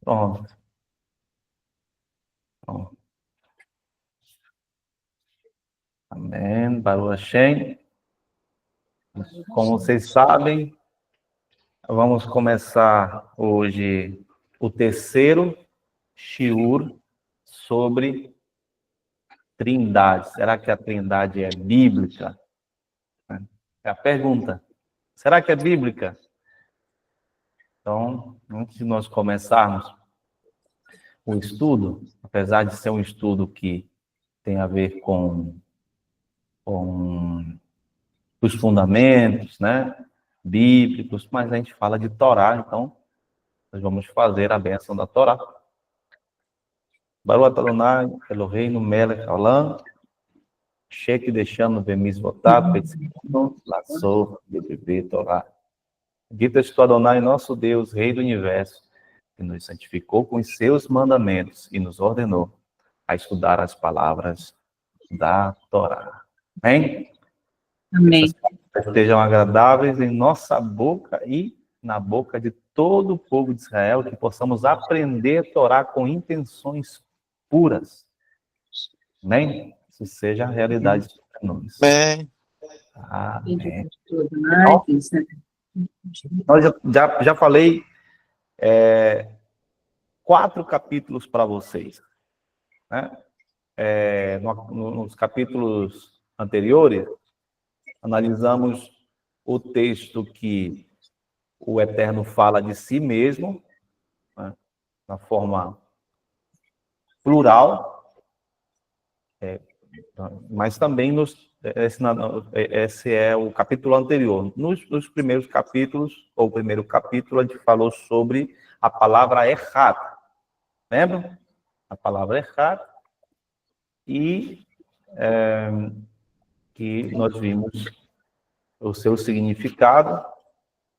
Pronto. Pronto. Amém. Baruch Hashem. Como vocês sabem, vamos começar hoje o terceiro shiur sobre Trindade. Será que a Trindade é bíblica? É a pergunta. Será que é bíblica? Então, antes de nós começarmos o estudo, apesar de ser um estudo que tem a ver com os fundamentos, né, bíblicos, mas a gente fala de Torá, então nós vamos fazer a bênção da Torá. Baruch Adonai, Eloheinu melech haolam, Sheik deixando bemis votado, petição, laçou, de Torá. Dito tu Adonai, nosso Deus, Rei do Universo, que nos santificou com os seus mandamentos e nos ordenou a estudar as palavras da Torá. Amém? Amém. Estejam agradáveis em nossa boca e na boca de todo o povo de Israel, que possamos aprender a Torá com intenções puras. Amém? Isso seja a realidade para nós. Amém. Amém. Eu já falei 4 capítulos para vocês. Né? Nos capítulos anteriores, analisamos o texto que o Eterno fala de si mesmo, né, na forma plural, mas também esse é o capítulo anterior. Nos primeiros capítulos, ou o primeiro capítulo, a gente falou sobre a palavra errad. Lembra? A palavra errad. E que nós vimos o seu significado,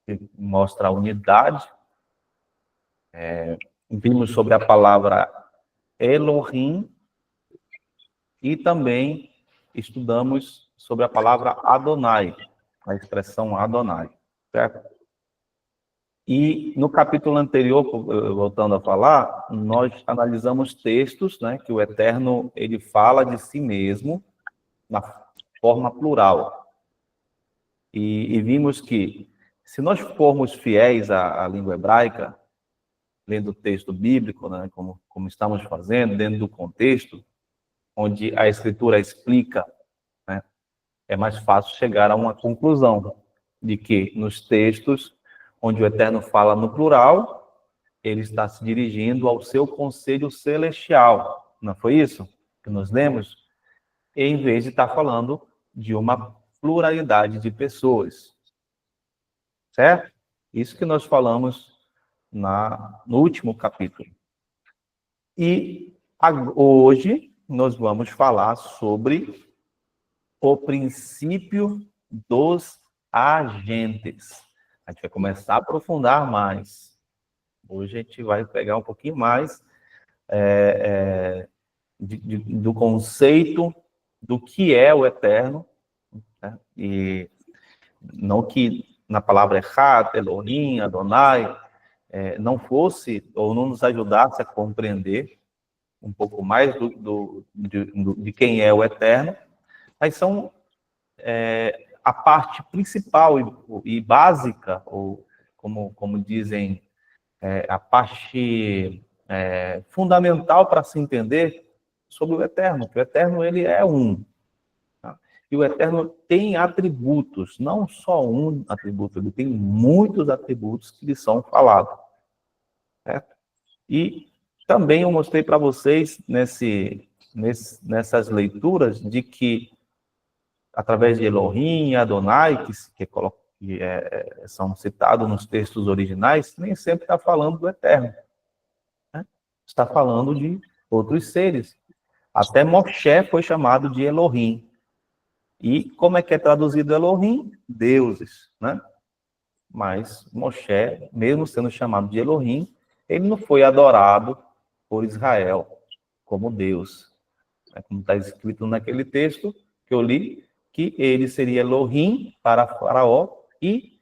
que mostra a unidade. Vimos sobre a palavra Elohim e também estudamos sobre a palavra Adonai, a expressão Adonai, certo? E no capítulo anterior, voltando a falar, nós analisamos textos, né, que o Eterno ele fala de si mesmo na forma plural. E vimos que, se nós formos fiéis à língua hebraica, lendo o texto bíblico, né, como estamos fazendo, dentro do contexto, onde a Escritura explica, né, é mais fácil chegar a uma conclusão de que, nos textos onde o Eterno fala no plural, ele está se dirigindo ao seu conselho celestial. Não foi isso que nós lemos? Em vez de estar falando de uma pluralidade de pessoas. Certo? Isso que nós falamos no último capítulo. E hoje nós vamos falar sobre o princípio dos agentes. A gente vai começar a aprofundar mais. Hoje a gente vai pegar um pouquinho mais do conceito do que é o Eterno, né? E não que na palavra Echad, Elohim, Adonai, não fosse ou não nos ajudasse a compreender um pouco mais de quem é o Eterno, mas são a parte principal e básica, ou como dizem, a parte fundamental para se entender sobre o Eterno, que o Eterno ele é um. Tá? E o Eterno tem atributos, não só um atributo, ele tem muitos atributos que lhe são falados. Certo? E também eu mostrei para vocês nessas leituras de que, através de Elohim e Adonai, que são citados nos textos originais, nem sempre está falando do Eterno. Né? Está falando de outros seres. Até Moshe foi chamado de Elohim. E como é que é traduzido Elohim? Deuses, né? Mas Moshe, mesmo sendo chamado de Elohim, ele não foi adorado por Israel como Deus. Como está escrito naquele texto que eu li, que ele seria Elohim para Faraó e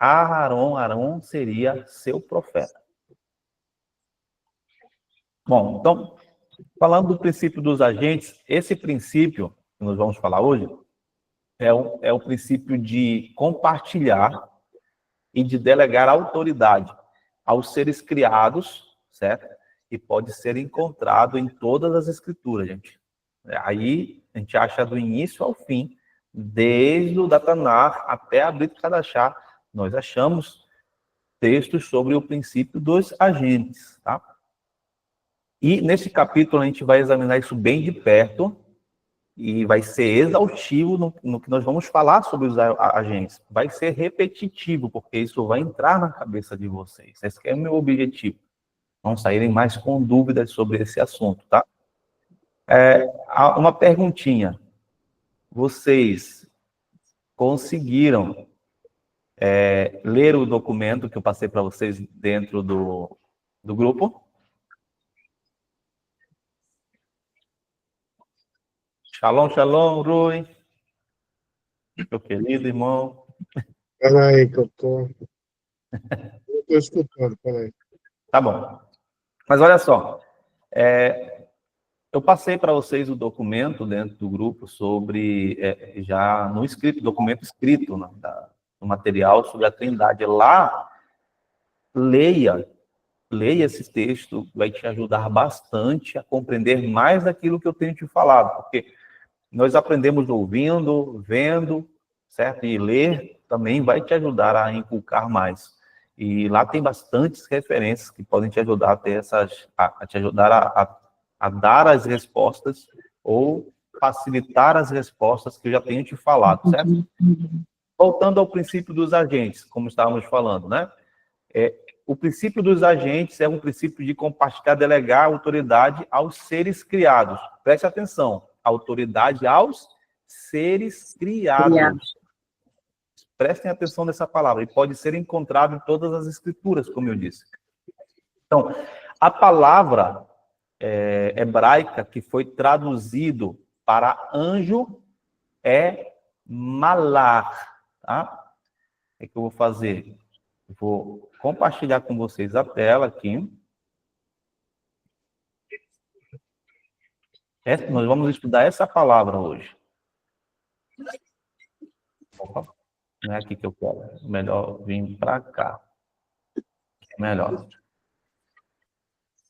Arão seria seu profeta. Bom, então, falando do princípio dos agentes, esse princípio que nós vamos falar hoje é o princípio de compartilhar e de delegar autoridade aos seres criados, certo? E pode ser encontrado em todas as escrituras, gente. Aí a gente acha do início ao fim, desde o Datanar até a Brit Hadashah, nós achamos textos sobre o princípio dos agentes, tá? E nesse capítulo a gente vai examinar isso bem de perto e vai ser exaustivo no que nós vamos falar sobre os agentes. Vai ser repetitivo, porque isso vai entrar na cabeça de vocês. Esse é o meu objetivo. Não saírem mais com dúvidas sobre esse assunto, tá? Uma perguntinha. Vocês conseguiram ler o documento que eu passei para vocês dentro do grupo? Shalom, shalom, Rui. Meu querido irmão. Peraí, que eu tô escutando, peraí. Tá bom. Mas olha só, eu passei para vocês o documento dentro do grupo sobre, já no escrito, documento escrito no material sobre a Trindade. Lá, leia esse texto, vai te ajudar bastante a compreender mais daquilo que eu tenho te falado, porque nós aprendemos ouvindo, vendo, certo? E ler também vai te ajudar a inculcar mais. E lá tem bastantes referências que podem te ajudar a ter a te ajudar a dar as respostas ou facilitar as respostas que eu já tenho te falado, certo? Voltando ao princípio dos agentes, como estávamos falando, né? O princípio dos agentes é um princípio de compartilhar, delegar autoridade aos seres criados. Preste atenção, autoridade aos seres criados. Prestem atenção nessa palavra, e pode ser encontrado em todas as escrituras, como eu disse. Então, a palavra hebraica que foi traduzido para anjo é malar, tá? O que eu vou fazer? Vou compartilhar com vocês a tela aqui. Nós vamos estudar essa palavra hoje. Opa, não é aqui que eu quero. É melhor vir para cá. É melhor.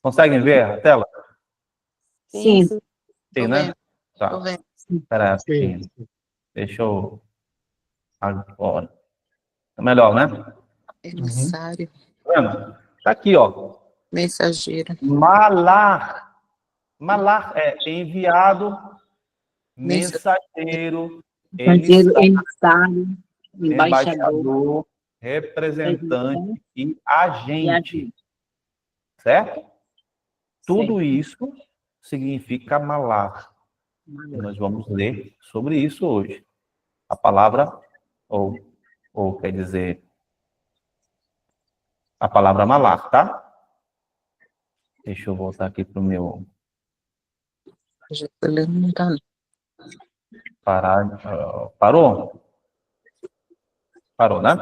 Conseguem ver a tela? Sim. Sim, né? Tá. Tô vendo. Espera aí, Sim. deixa eu... Agora. É melhor, né? Emissário. Tá vendo? Tá aqui, ó. Mensageiro. Malar. Malar é enviado, mensageiro, emissário, embaixador, representante e agente. Certo? Tudo isso significa malar. E nós vamos ler sobre isso hoje. A palavra, ou quer dizer, a palavra malar, tá? Deixa eu voltar aqui para o meu... Já tô lendo, não tá, não. Parou? Parou, né?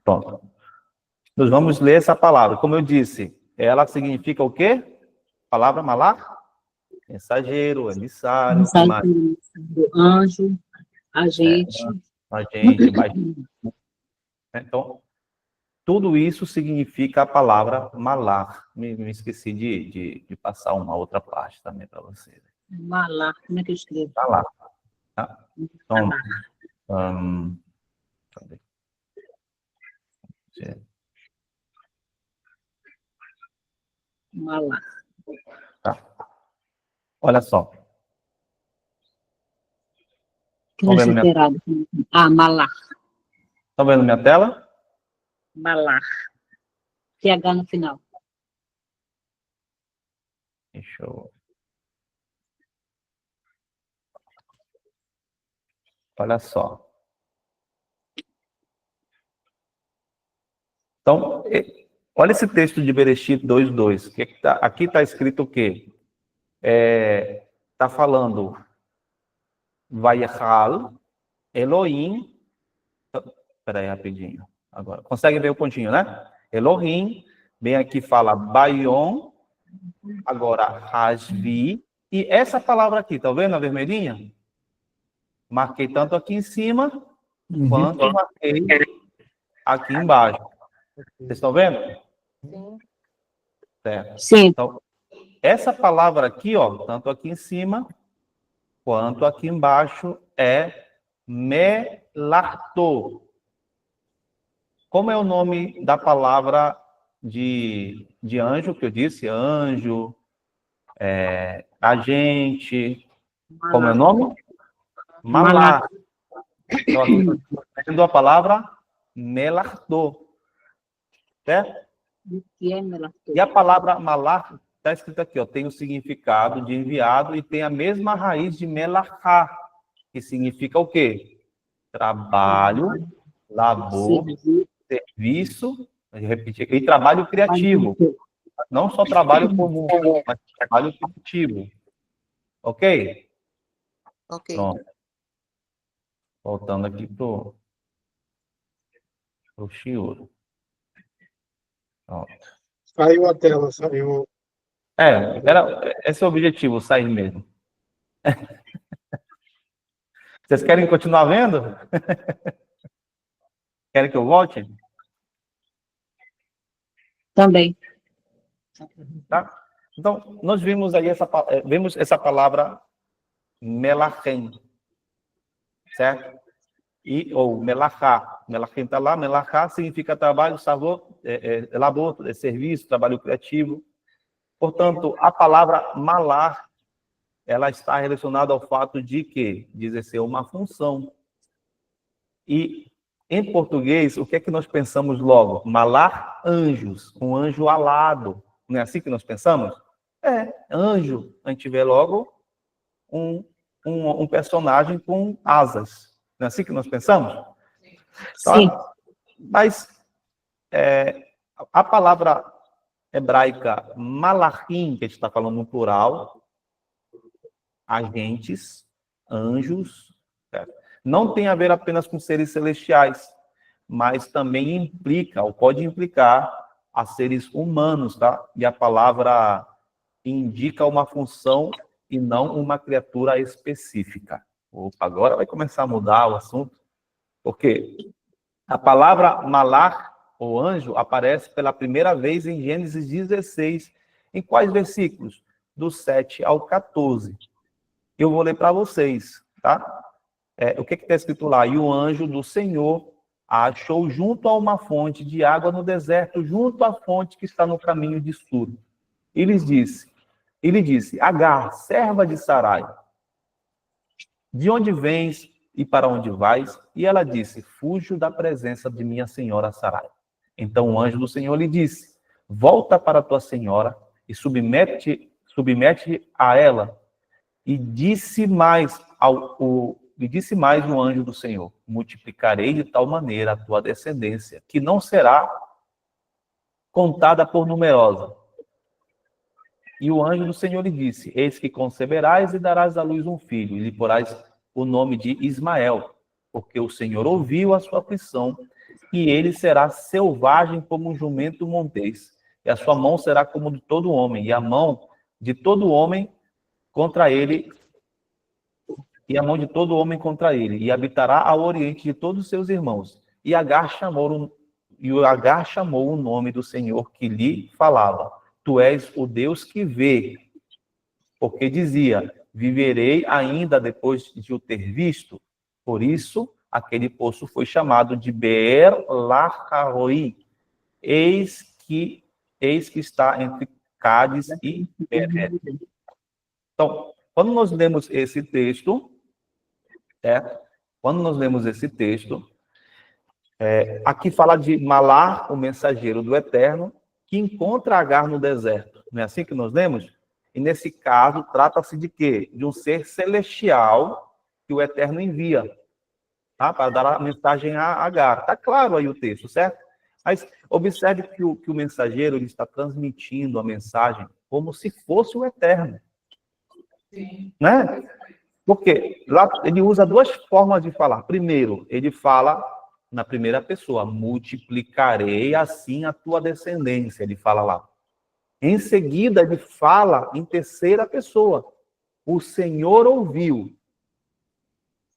Pronto. Nós vamos ler essa palavra. Como eu disse, ela significa o quê? Palavra malar? Mensageiro, emissário, anjo, agente. Agente, então, tudo isso significa a palavra malar. Me esqueci de passar uma outra parte também para vocês. Malar, como é que eu escrevo? Malar. Tá? Então, cadê? Malar. Tá. Olha só. Malar. Estão vendo minha tela? Malar. TH no final. Deixa eu... Olha só. Então, olha esse texto de Bereshit 2:2. Aqui está escrito o quê? Está falando Vayachal Elohim. Espera aí rapidinho. agora. Consegue ver o pontinho, né? Elohim, bem aqui fala Bayon, agora Hasvi, e essa palavra aqui, tá vendo a vermelhinha? Marquei tanto aqui em cima, quanto marquei aqui embaixo. Vocês estão vendo? Sim. Certo. Sim. Então, essa palavra aqui, ó, tanto aqui em cima, quanto aqui embaixo, é Melarto. Como é o nome da palavra de anjo, que eu disse? Anjo, agente. Como é o nome? Malá. Então, aqui nós estamos vendo a palavra Melarto. Certo? O que é Melarto? E a palavra Malá está escrita aqui, ó, tem o significado de enviado e tem a mesma raiz de Melachá, que significa o quê? Trabalho, labor, serviço, repetir, e trabalho criativo. Não só trabalho comum, mas trabalho criativo. Ok? Ok. Pronto. Voltando aqui pro Chiuro. Pronto. Saiu a tela, saiu. Esse é o objetivo, sair mesmo. Vocês querem continuar vendo? Querem que eu volte? Também. Tá? Então, nós vimos aí vemos essa palavra melachem, certo? Ou melachá. Melachem está lá, melachá significa trabalho, sabor, labor, serviço, trabalho criativo. Portanto, a palavra malar, ela está relacionada ao fato de que de exercer uma função. E, em português, o que é que nós pensamos logo? Malar anjos, um anjo alado. Não é assim que nós pensamos? Anjo. A gente vê logo um personagem com asas. Não é assim que nós pensamos? Sim. Mas a palavra hebraica malachim, que a gente está falando no plural, agentes, anjos, certo? Não tem a ver apenas com seres celestiais, mas também implica, ou pode implicar, a seres humanos, tá? E a palavra indica uma função e não uma criatura específica. Opa, agora vai começar a mudar o assunto, porque a palavra malach, ou anjo, aparece pela primeira vez em Gênesis 16. Em quais versículos? Do 7 ao 14. Eu vou ler para vocês, tá? O que está escrito lá? E o anjo do Senhor a achou junto a uma fonte de água no deserto, junto à fonte que está no caminho de Sur. E lhe disse, Agar, serva de Sarai, de onde vens e para onde vais? E ela disse, fujo da presença de minha senhora Sarai. Então o anjo do Senhor lhe disse, volta para tua senhora e submete a ela. E disse mais o anjo do Senhor, multiplicarei de tal maneira a tua descendência, que não será contada por numerosa. E o anjo do Senhor lhe disse, eis que conceberás e darás à luz um filho, e lhe porás o nome de Ismael, porque o Senhor ouviu a sua aflição, e ele será selvagem como um jumento montês, e a sua mão será como de todo homem, e a mão de todo homem contra ele, e habitará ao oriente de todos os seus irmãos. E Agar chamou o nome do Senhor que lhe falava, tu és o Deus que vê, porque dizia, viverei ainda depois de o ter visto. Por isso, aquele poço foi chamado de Beer Lahai, eis que está entre Cádiz e Beer. Então, quando nós lemos esse texto, aqui fala de Malá, o mensageiro do Eterno, que encontra Agar no deserto. Não é assim que nós lemos? E nesse caso, trata-se de quê? De um ser celestial que o Eterno envia, tá? Para dar a mensagem a Agar. Está claro aí o texto, certo? Mas observe que o mensageiro ele está transmitindo a mensagem como se fosse o Eterno. Sim. Né? Porque lá ele usa duas formas de falar. Primeiro, ele fala na primeira pessoa. Multiplicarei assim a tua descendência, ele fala lá. Em seguida, ele fala em terceira pessoa. O Senhor ouviu.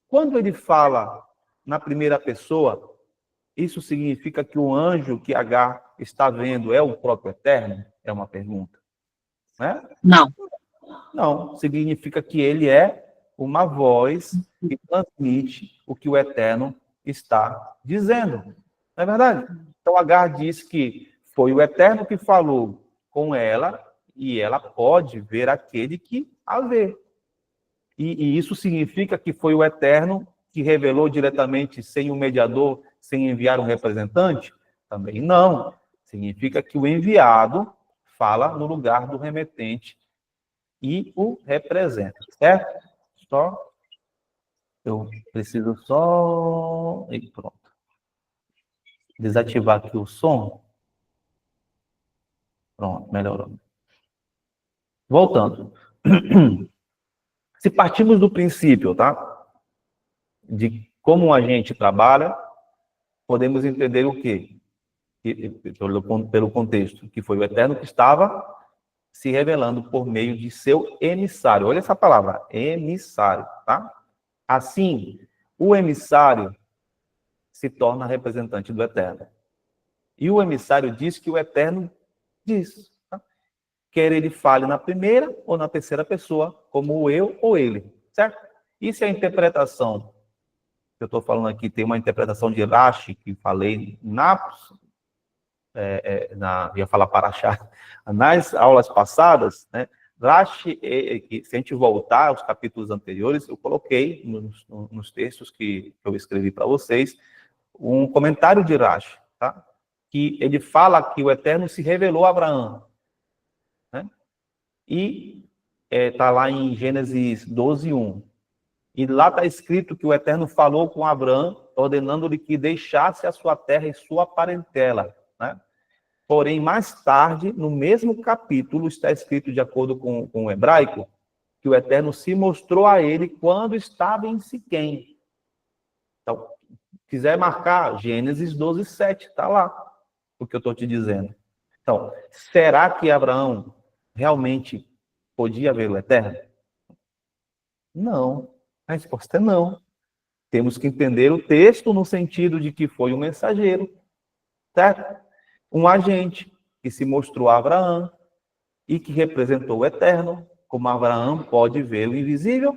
Quando ele fala na primeira pessoa, isso significa que o anjo que Agar está vendo é o próprio Eterno? É uma pergunta. Né? Não. Não, significa que ele é uma voz que transmite o que o Eterno está dizendo. Não é verdade? Então Agar diz que foi o Eterno que falou com ela e ela pode ver aquele que a vê. E isso significa que foi o Eterno que revelou diretamente, sem um mediador, sem enviar um representante? Também não. Significa que o enviado fala no lugar do remetente e o representa, certo? Eu preciso só... E pronto. Desativar aqui o som. Pronto, melhorou. Voltando. Se partimos do princípio, tá? De como a gente trabalha, podemos entender o quê? Pelo contexto, que foi o Eterno que estava se revelando por meio de seu emissário. Olha essa palavra, emissário, tá? Assim, o emissário se torna representante do Eterno. E o emissário diz que o Eterno diz. Tá? Quer ele fale na primeira ou na terceira pessoa, como o eu ou ele, certo? Isso é a interpretação que eu estou falando aqui. Tem uma interpretação de Rashi, que falei ia falar Paraxá, nas aulas passadas, né? Rashi, se a gente voltar aos capítulos anteriores, eu coloquei nos textos que eu escrevi para vocês, um comentário de Rashi, tá? Que ele fala que o Eterno se revelou a Abraão, né? E está lá em Gênesis 12:1. E lá está escrito que o Eterno falou com Abraão, ordenando-lhe que deixasse a sua terra e sua parentela, né? Porém, mais tarde, no mesmo capítulo, está escrito, de acordo com o hebraico, que o Eterno se mostrou a ele quando estava em Siquém. Então, quiser marcar, Gênesis 12:7, está lá o que eu estou te dizendo. Então, será que Abraão realmente podia ver o Eterno? Não. A resposta é não. Temos que entender o texto no sentido de que foi um mensageiro, certo? Um agente que se mostrou a Abraão e que representou o Eterno. Como Abraão pode ver o invisível?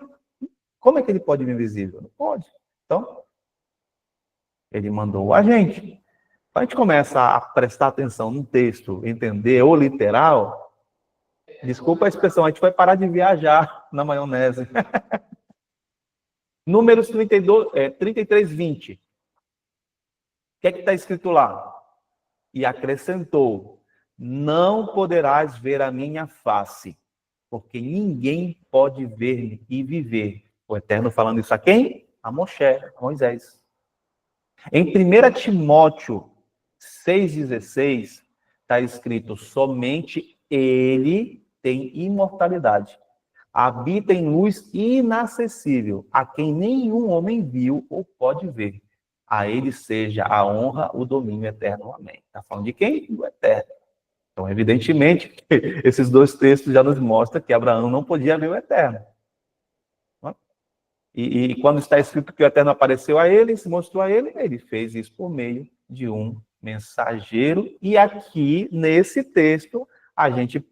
Como é que ele pode ver o invisível? Não pode. Então, ele mandou o agente. Quando a gente começa a prestar atenção no texto, entender o literal, desculpa a expressão, a gente vai parar de viajar na maionese. Números 33:20. O que é que está escrito lá? E acrescentou: não poderás ver a minha face, porque ninguém pode ver-me e viver. O Eterno falando isso a quem? A Moisés. Em 1 Timóteo 6,16, está escrito: somente ele tem imortalidade. Habita em luz inacessível, a quem nenhum homem viu ou pode ver. A ele seja a honra, o domínio eterno. Amém. Está falando de quem? Do Eterno. Então, evidentemente, esses dois textos já nos mostram que Abraão não podia ver o Eterno. E quando está escrito que o Eterno apareceu a ele, se mostrou a ele, ele fez isso por meio de um mensageiro. E aqui, nesse texto, a gente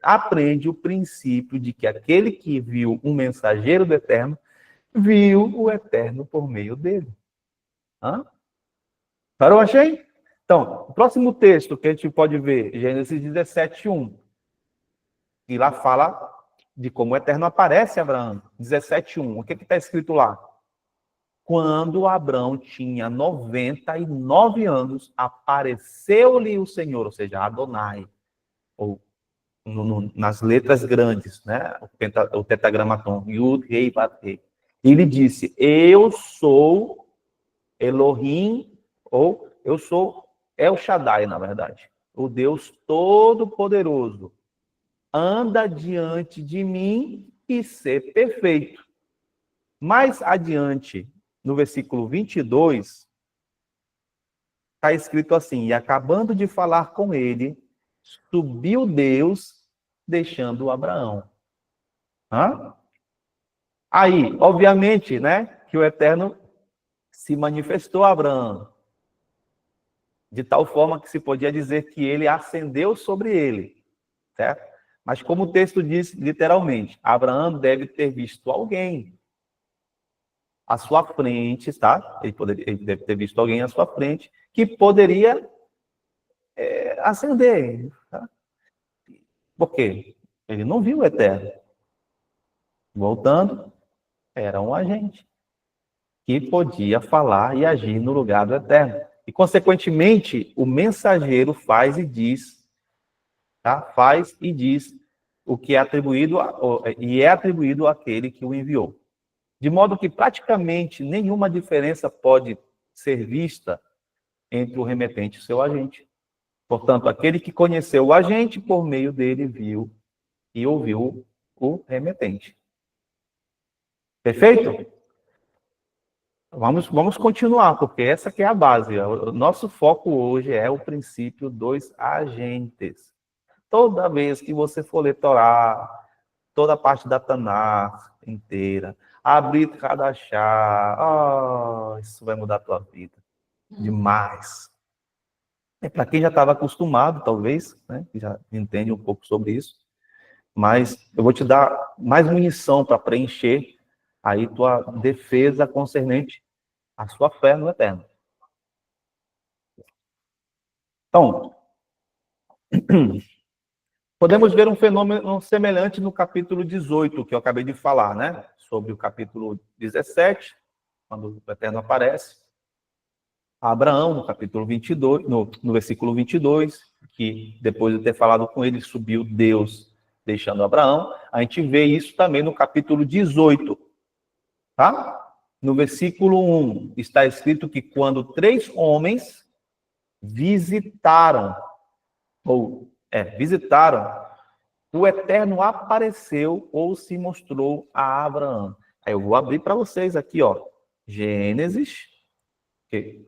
aprende o princípio de que aquele que viu um mensageiro do Eterno, viu o Eterno por meio dele. Parou, achei? Então, o próximo texto que a gente pode ver, Gênesis 17:1. E lá fala de como o Eterno aparece a Abraão. 17:1. O que está escrito lá? Quando Abraão tinha 99 anos, apareceu-lhe o Senhor, ou seja, Adonai, ou nas letras grandes, né? O tetragramaton, Yud, Rei, Bat, Rei. Ele disse: eu sou Elohim, ou eu sou El Shaddai, na verdade, o Deus Todo-Poderoso. Anda diante de mim e ser perfeito. Mais adiante, no versículo 22, está escrito assim: e acabando de falar com ele, subiu Deus, deixando Abraão. Hã? Aí, obviamente, né, que o Eterno se manifestou a Abraão, de tal forma que se podia dizer que ele ascendeu sobre ele, certo? Mas como o texto diz literalmente, Abraão deve ter visto alguém à sua frente, tá? Ele deve ter visto alguém à sua frente que poderia ascender, tá? Por quê? Ele não viu o Eterno. Voltando, era um agente que podia falar e agir no lugar do Eterno. E, consequentemente, o mensageiro faz e diz, tá? Faz e diz o que é atribuído e é atribuído àquele que o enviou. De modo que praticamente nenhuma diferença pode ser vista entre o remetente e o seu agente. Portanto, aquele que conheceu o agente, por meio dele, viu e ouviu o remetente. Perfeito? Vamos continuar, porque essa que é a base. O nosso foco hoje é o princípio dos agentes. Toda vez que você for ler Torá, toda a parte da Taná inteira, abrir cada chá, isso vai mudar a tua vida. Demais. Para quem já estava acostumado, talvez, né, que já entende um pouco sobre isso, mas eu vou te dar mais munição para preencher aí tua defesa concernente à sua fé no Eterno. Então, podemos ver um fenômeno semelhante no capítulo 18, que eu acabei de falar, né? Sobre o capítulo 17, quando o Eterno aparece. Abraão, no capítulo 22, no versículo 22, que depois de ter falado com ele, subiu Deus, deixando Abraão. A gente vê isso também no capítulo 18, tá? No versículo 1, está escrito que quando 3 homens visitaram, o Eterno apareceu ou se mostrou a Abraão. Aí eu vou abrir para vocês aqui, ó, Gênesis, que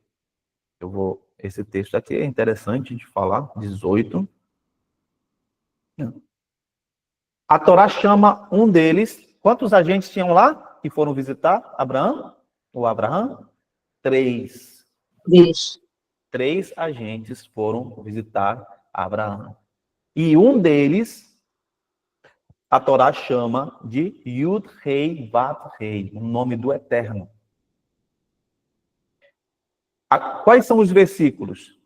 esse texto aqui é interessante de falar, 18. A Torá chama um deles, quantos agentes tinham lá que foram visitar Abraão? Ou Abraão? 3. Isso. 3 agentes foram visitar Abraão. E um deles, a Torá chama de Yud-Rei Vat-Rei, o nome do Eterno. Quais são os versículos?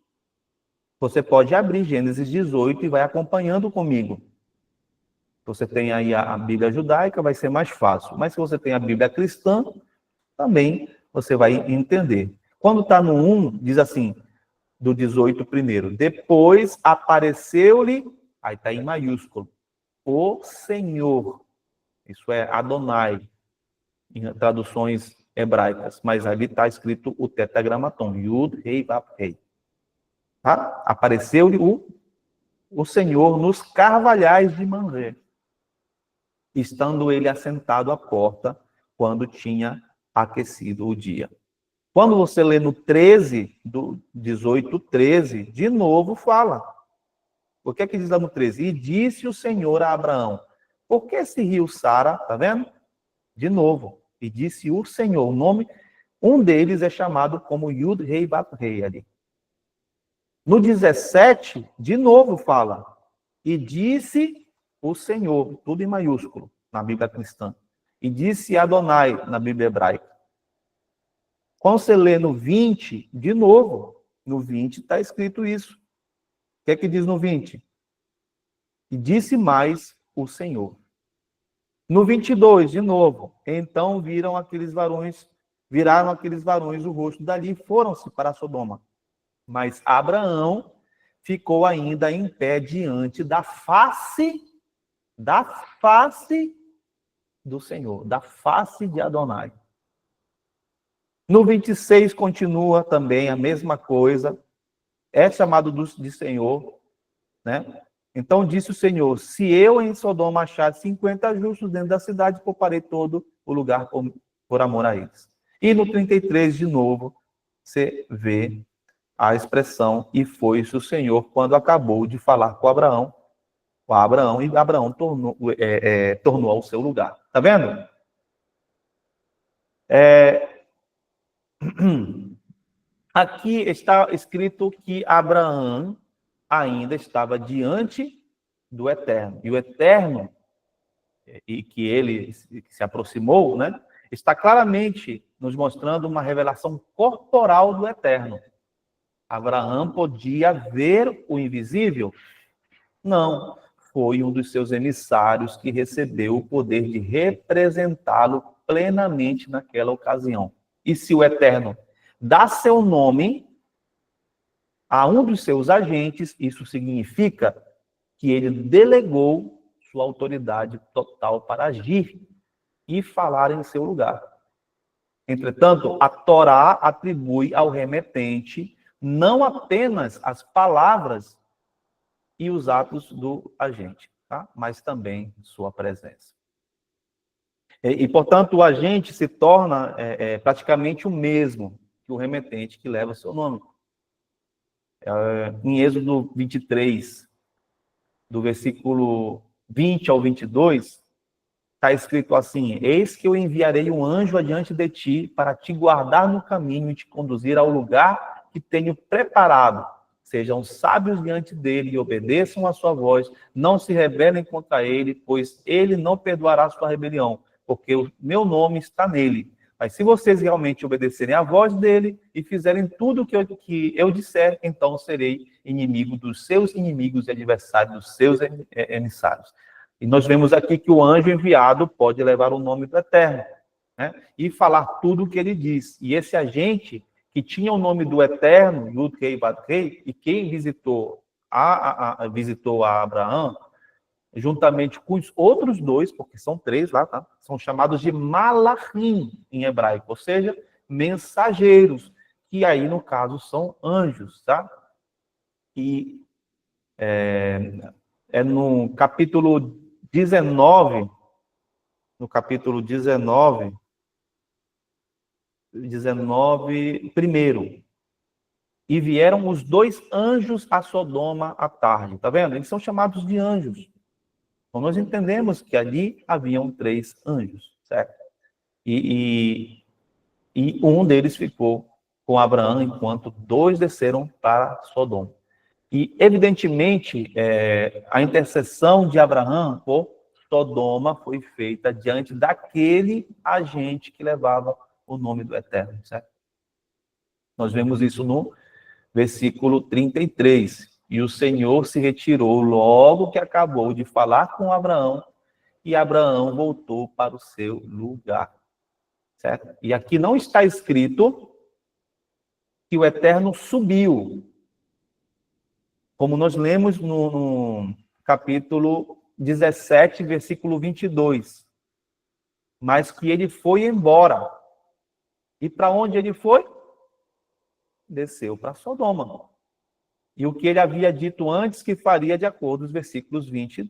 Você pode abrir Gênesis 18 e vai acompanhando comigo. Você tem aí a Bíblia judaica, vai ser mais fácil. Mas se você tem a Bíblia cristã, também você vai entender. Quando está no 1, diz assim, do 18 primeiro. Depois apareceu-lhe, aí está em maiúsculo, o Senhor. Isso é Adonai, em traduções hebraicas. Mas ali está escrito o tetragramaton, Yud, Rei, Vav, Rei. Tá? Apareceu-lhe o Senhor nos carvalhais de Mamré, estando ele assentado à porta, quando tinha aquecido o dia. Quando você lê no 13, do 18, 13, de novo fala. O que é que diz lá no 13? E disse o Senhor a Abraão, por que se riu Sara? Tá vendo? De novo. E disse o Senhor, o nome, um deles é chamado como Yud Rei Bat Rei ali. No 17, de novo fala. E disse o Senhor, tudo em maiúsculo, na Bíblia cristã. E disse Adonai, na Bíblia hebraica. Quando você lê no 20, de novo, no 20 está escrito isso. O que é que diz no 20? E disse mais o Senhor. No 22, de novo, então viraram aqueles varões o rosto dali e foram-se para Sodoma. Mas Abraão ficou ainda em pé diante da face do Senhor, da face de Adonai. No 26 continua também a mesma coisa, é chamado de Senhor, né? Então disse o Senhor, se eu em Sodoma achar 50 justos dentro da cidade, pouparei todo o lugar por amor a eles. E no 33, de novo, você vê a expressão "e foi-se o Senhor" quando acabou de falar com Abraão, e Abraão tornou ao seu lugar. Tá vendo? Aqui está escrito que Abraão ainda estava diante do Eterno. E o Eterno, e que ele se aproximou, né, está claramente nos mostrando uma revelação corporal do Eterno. Abraão podia ver o invisível? Não. Foi um dos seus emissários que recebeu o poder de representá-lo plenamente naquela ocasião. E se o Eterno dá seu nome a um dos seus agentes, isso significa que ele delegou sua autoridade total para agir e falar em seu lugar. Entretanto, a Torá atribui ao remetente não apenas as palavras e os atos do agente, tá? Mas também sua presença. Portanto, o agente se torna praticamente o mesmo que o remetente que leva seu nome. Em Êxodo 23, do versículo 20 ao 22, está escrito assim: eis que eu enviarei um anjo adiante de ti para te guardar no caminho e te conduzir ao lugar que tenho preparado. Sejam sábios diante dele e obedeçam a sua voz, não se rebelem contra ele, pois ele não perdoará sua rebelião, porque o meu nome está nele. Mas se vocês realmente obedecerem à voz dele e fizerem tudo que eu disser, então serei inimigo dos seus inimigos e adversário dos seus emissários. E nós vemos aqui que o anjo enviado pode levar o nome do Eterno, né, e falar tudo o que ele diz. E esse agente que tinha o nome do Eterno, Yud-Hei Vav-Hei, e quem visitou a Abraão, juntamente com os outros dois, porque são 3 lá, tá? São chamados de malachim em hebraico, ou seja, mensageiros, que aí, no caso, são anjos, tá? E no capítulo 19, primeiro. E vieram os 2 anjos a Sodoma à tarde. Tá vendo? Eles são chamados de anjos. Então, nós entendemos que ali haviam 3 anjos, certo? E um deles ficou com Abraão, enquanto 2 desceram para Sodoma. E, evidentemente, a intercessão de Abraão por Sodoma foi feita diante daquele agente que levava o nome do Eterno, certo? Nós vemos isso no versículo 33. E o Senhor se retirou logo que acabou de falar com Abraão, e Abraão voltou para o seu lugar. Certo? E aqui não está escrito que o Eterno subiu, como nós lemos no capítulo 17, versículo 22. Mas que ele foi embora. E para onde ele foi? Desceu para Sodoma. E o que ele havia dito antes que faria de acordo com os versículos 20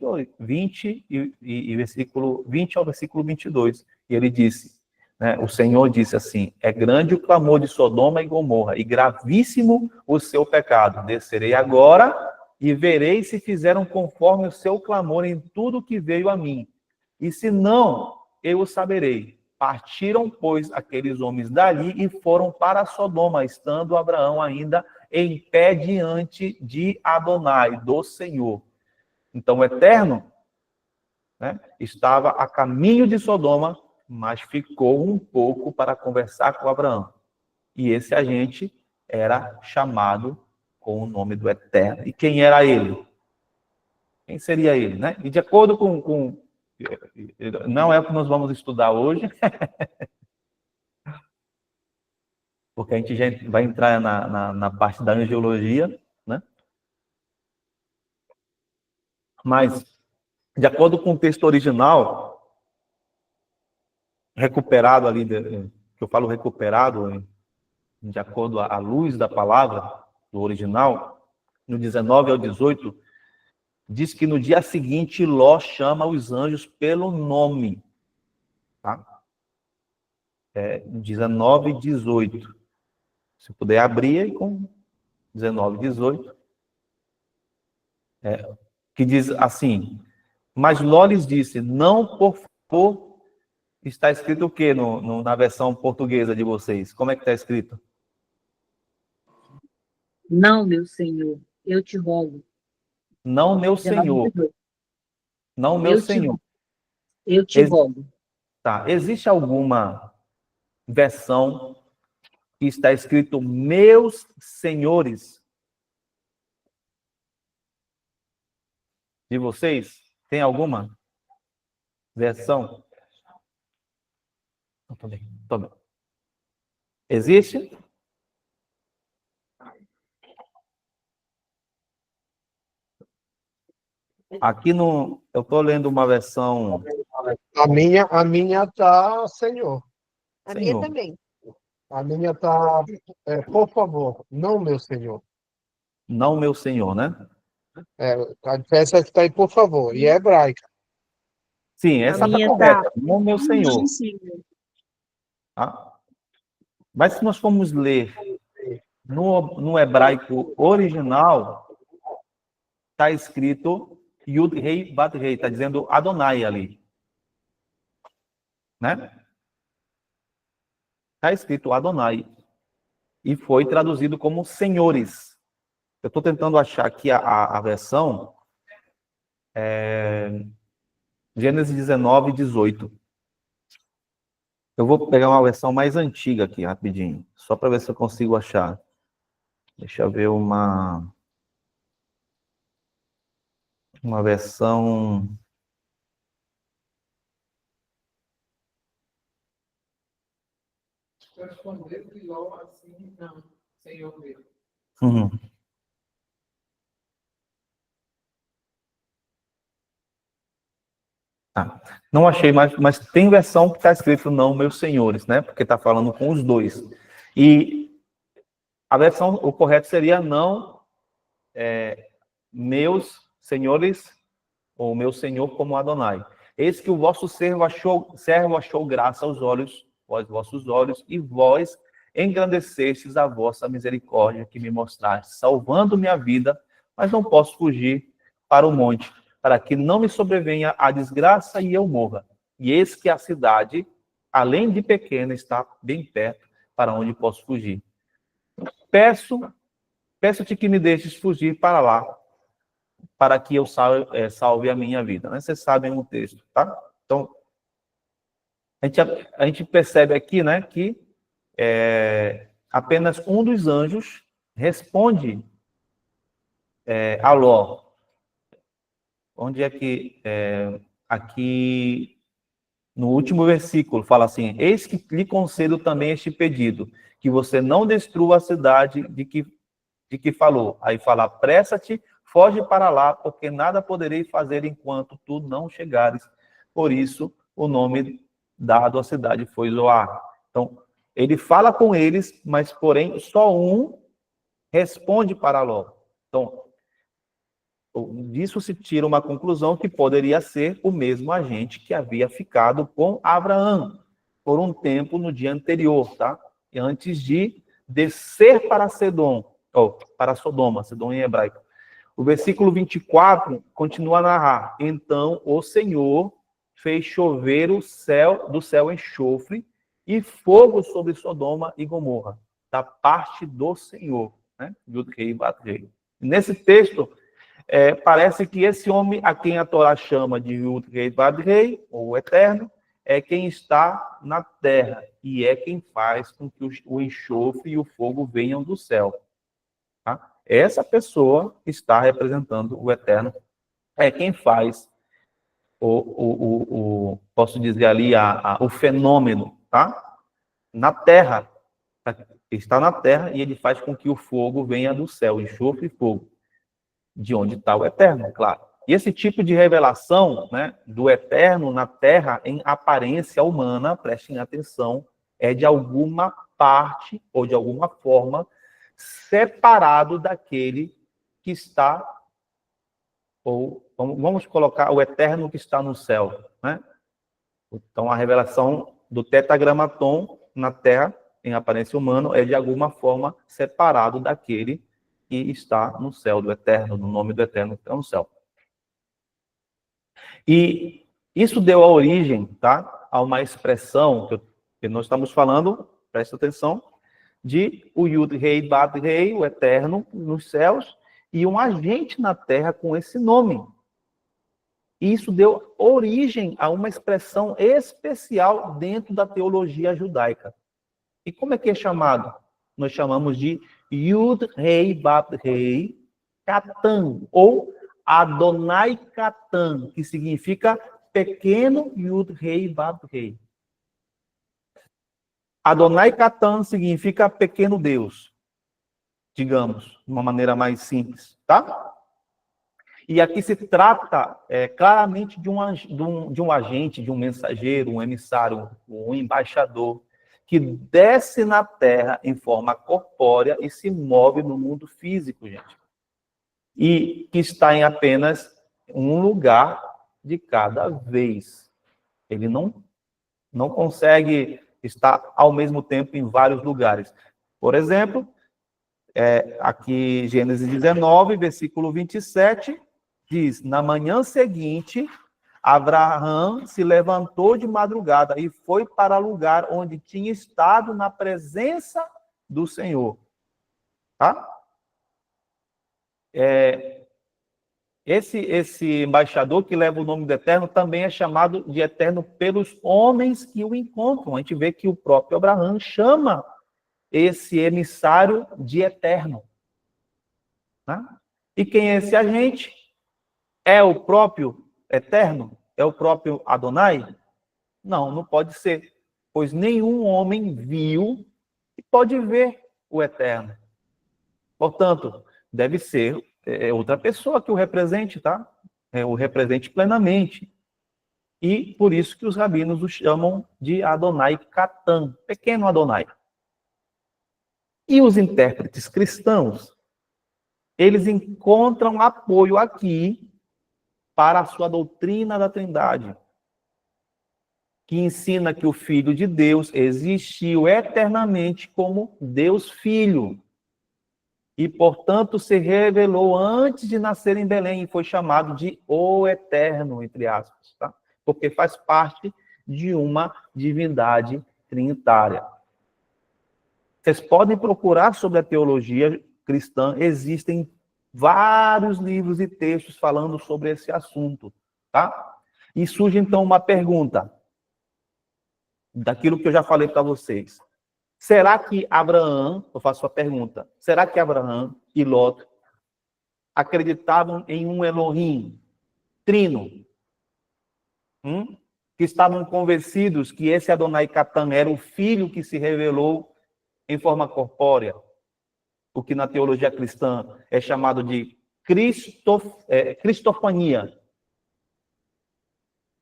e versículo 20 ao versículo 22. E ele disse, né, o Senhor disse assim: é grande o clamor de Sodoma e Gomorra, e gravíssimo o seu pecado. Descerei agora e verei se fizeram conforme o seu clamor em tudo que veio a mim. E se não, eu o saberei. Partiram, pois, aqueles homens dali e foram para Sodoma, estando Abraão ainda em pé diante de Adonai, do Senhor. Então, o Eterno, né, estava a caminho de Sodoma, mas ficou um pouco para conversar com Abraão. E esse agente era chamado com o nome do Eterno. E quem era ele? Quem seria ele, né? E de acordo com não é o que nós vamos estudar hoje, porque a gente já vai entrar na parte da angiologia, né? Mas, de acordo com o texto original, recuperado ali, que eu falo recuperado, de acordo à luz da palavra, do original, no 19 ao 18, diz que no dia seguinte Ló chama os anjos pelo nome. Tá? 19 e 18. Se puder abrir aí com 19, 18, que diz assim: mas Ló lhes disse, não, por favor. Está escrito o quê na versão portuguesa de vocês? Como é que está escrito? Não, meu senhor, eu te rogo. Não, meu 19, senhor. 18. Não, meu senhor. Eu te rogo. Tá. Existe alguma versão que está escrito meus senhores de vocês? Tem alguma versão? Tô bem. Existe? Aqui no, eu estou lendo uma versão A minha tá, Senhor. A minha Senhor. também. A minha tá, por favor, não, meu Senhor. Não, meu senhor, né? A diferença é que tá aí, por favor, e é hebraica. Sim, A essa está minha tá. correta. Não, meu senhor. Não, senhor. Tá? Mas se nós formos ler no hebraico original, está escrito Yud Rei Bat Rei, está dizendo Adonai ali, né? Está escrito Adonai e foi traduzido como senhores. Eu estou tentando achar aqui a versão Gênesis 19, 18. Eu vou pegar uma versão mais antiga aqui, rapidinho, só para ver se eu consigo achar. Deixa eu ver uma versão. Respondeu que Ló assim, não, Senhor meu. Uhum. Tá. Não achei, mas tem versão que está escrito não, meus senhores, né? Porque está falando com os dois. E a versão, o correto seria não meus senhores, ou meu senhor como Adonai. Eis que o vosso servo achou graça aos olhos, aos vossos olhos, e vós engrandecestes a vossa misericórdia que me mostraste, salvando minha vida, mas não posso fugir para o monte, para que não me sobrevenha a desgraça e eu morra. E eis que a cidade, além de pequena, está bem perto, para onde posso fugir. Peço-te que me deixes fugir para lá, para que eu salve a minha vida. Né? Vocês sabem o texto, tá? Então, a gente percebe aqui, né, que apenas um dos anjos responde a Ló. Onde é que aqui no último versículo fala assim: eis que lhe concedo também este pedido, que você não destrua a cidade de que falou. Aí fala: apressa-te, foge para lá, porque nada poderei fazer enquanto tu não chegares. Por isso, o nome dado à cidade foi Zoar. Então, ele fala com eles, mas, porém, só um responde para Ló. Então, disso se tira uma conclusão que poderia ser o mesmo agente que havia ficado com Abraão por um tempo no dia anterior, tá? E antes de descer para para Sodoma em hebraico. O versículo 24 continua a narrar: então o Senhor fez chover do céu enxofre e fogo sobre Sodoma e Gomorra, da parte do Senhor, né? Yud-Rei Bat-Rei. Nesse texto, parece que esse homem, a quem a Torá chama de Yud-Rei Bat-Rei, ou Eterno, é quem está na terra e é quem faz com que o enxofre e o fogo venham do céu. Tá? Essa pessoa está representando o Eterno, é quem faz posso dizer ali, o fenômeno, tá? Na terra, está na terra e ele faz com que o fogo venha do céu, enxofre e fogo, de onde está o Eterno, claro. E esse tipo de revelação, né, do Eterno na terra em aparência humana, prestem atenção, é de alguma parte ou de alguma forma separado daquele que está, ou vamos colocar o Eterno que está no céu, né? Então a revelação do tetragramaton na terra em aparência humana é de alguma forma separado daquele que está no céu, do eterno, no nome do eterno que está no céu. E isso deu a origem, tá, a uma expressão que nós estamos falando, presta atenção, de o Yud Rei Bad Rei, o eterno nos céus, e um agente na terra com esse nome. E isso deu origem a uma expressão especial dentro da teologia judaica. E como é que é chamado? Nós chamamos de Yud Rei Bad Rei Katan, ou Adonai Katan, que significa pequeno Yud Rei Bad Rei. Adonai Katan significa pequeno Deus, digamos, de uma maneira mais simples, tá? E aqui se trata claramente de um agente, de um mensageiro, um emissário, um embaixador, que desce na terra em forma corpórea e se move no mundo físico, gente. E que está em apenas um lugar de cada vez. Ele não consegue estar ao mesmo tempo em vários lugares. Por exemplo, aqui Gênesis 19, versículo 27, diz: na manhã seguinte, Abraão se levantou de madrugada e foi para o lugar onde tinha estado na presença do Senhor. Tá? Esse embaixador que leva o nome do Eterno também é chamado de Eterno pelos homens que o encontram. A gente vê que o próprio Abraão chama esse emissário de Eterno. Tá? E quem é esse agente? É o próprio Eterno? É o próprio Adonai? Não pode ser, pois nenhum homem viu e pode ver o Eterno. Portanto, deve ser outra pessoa que o represente, tá? O represente plenamente. E por isso que os rabinos o chamam de Adonai Katan, pequeno Adonai. E os intérpretes cristãos, eles encontram apoio aqui para a sua doutrina da Trindade, que ensina que o Filho de Deus existiu eternamente como Deus Filho. E, portanto, se revelou antes de nascer em Belém e foi chamado de o Eterno, entre aspas, tá? Porque faz parte de uma divindade trinitária. Vocês podem procurar sobre a teologia cristã, existem vários livros e textos falando sobre esse assunto, tá? E surge, então, uma pergunta, daquilo que eu já falei para vocês. Será que Abraão, eu faço a pergunta, será que Abraão e Ló acreditavam em um Elohim trino? Que estavam convencidos que esse Adonai Katan era o filho que se revelou em forma corpórea? O que na teologia cristã é chamado de cristofania.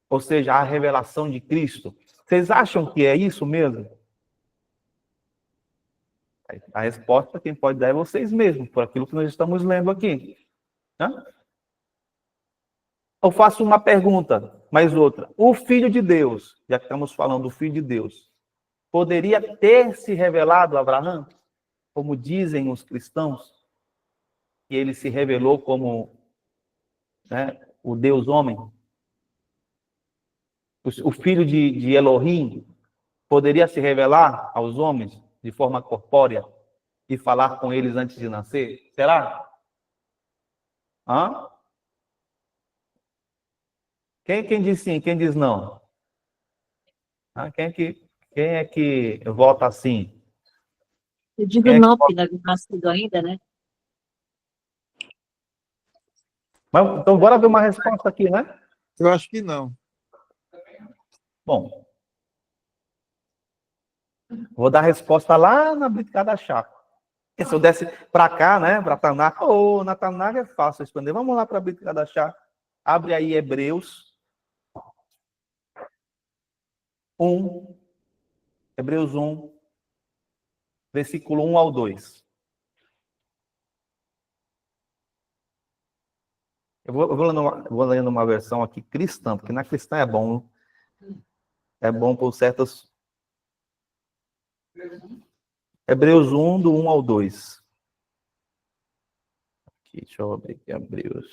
Ou seja, a revelação de Cristo. Vocês acham que é isso mesmo? A resposta quem pode dar é vocês mesmos, por aquilo que nós estamos lendo aqui. Eu faço uma pergunta, mais outra. O Filho de Deus, já que estamos falando do Filho de Deus, poderia ter se revelado a Abraão, como dizem os cristãos, que ele se revelou como o Deus homem? O filho de Elohim poderia se revelar aos homens de forma corpórea e falar com eles antes de nascer? Será? Quem diz sim, quem diz não? Quem é que vota assim? Eu digo não, porque não é nascido ainda, né? Mas, então, bora ver uma resposta aqui, né? Eu acho que não. Bom, vou dar a resposta lá na Brit Hadashah. Se eu desse para cá, né, para Tanakh, na Tanakh é fácil responder. Vamos lá para a Brit Hadashah. Abre aí Hebreus 1, Hebreus 1, versículo 1 ao 2. Eu vou lendo uma versão aqui cristã, porque na cristã é bom por certas... Hebreus 1, do 1 ao 2. Deixa eu abrir aqui, Hebreus.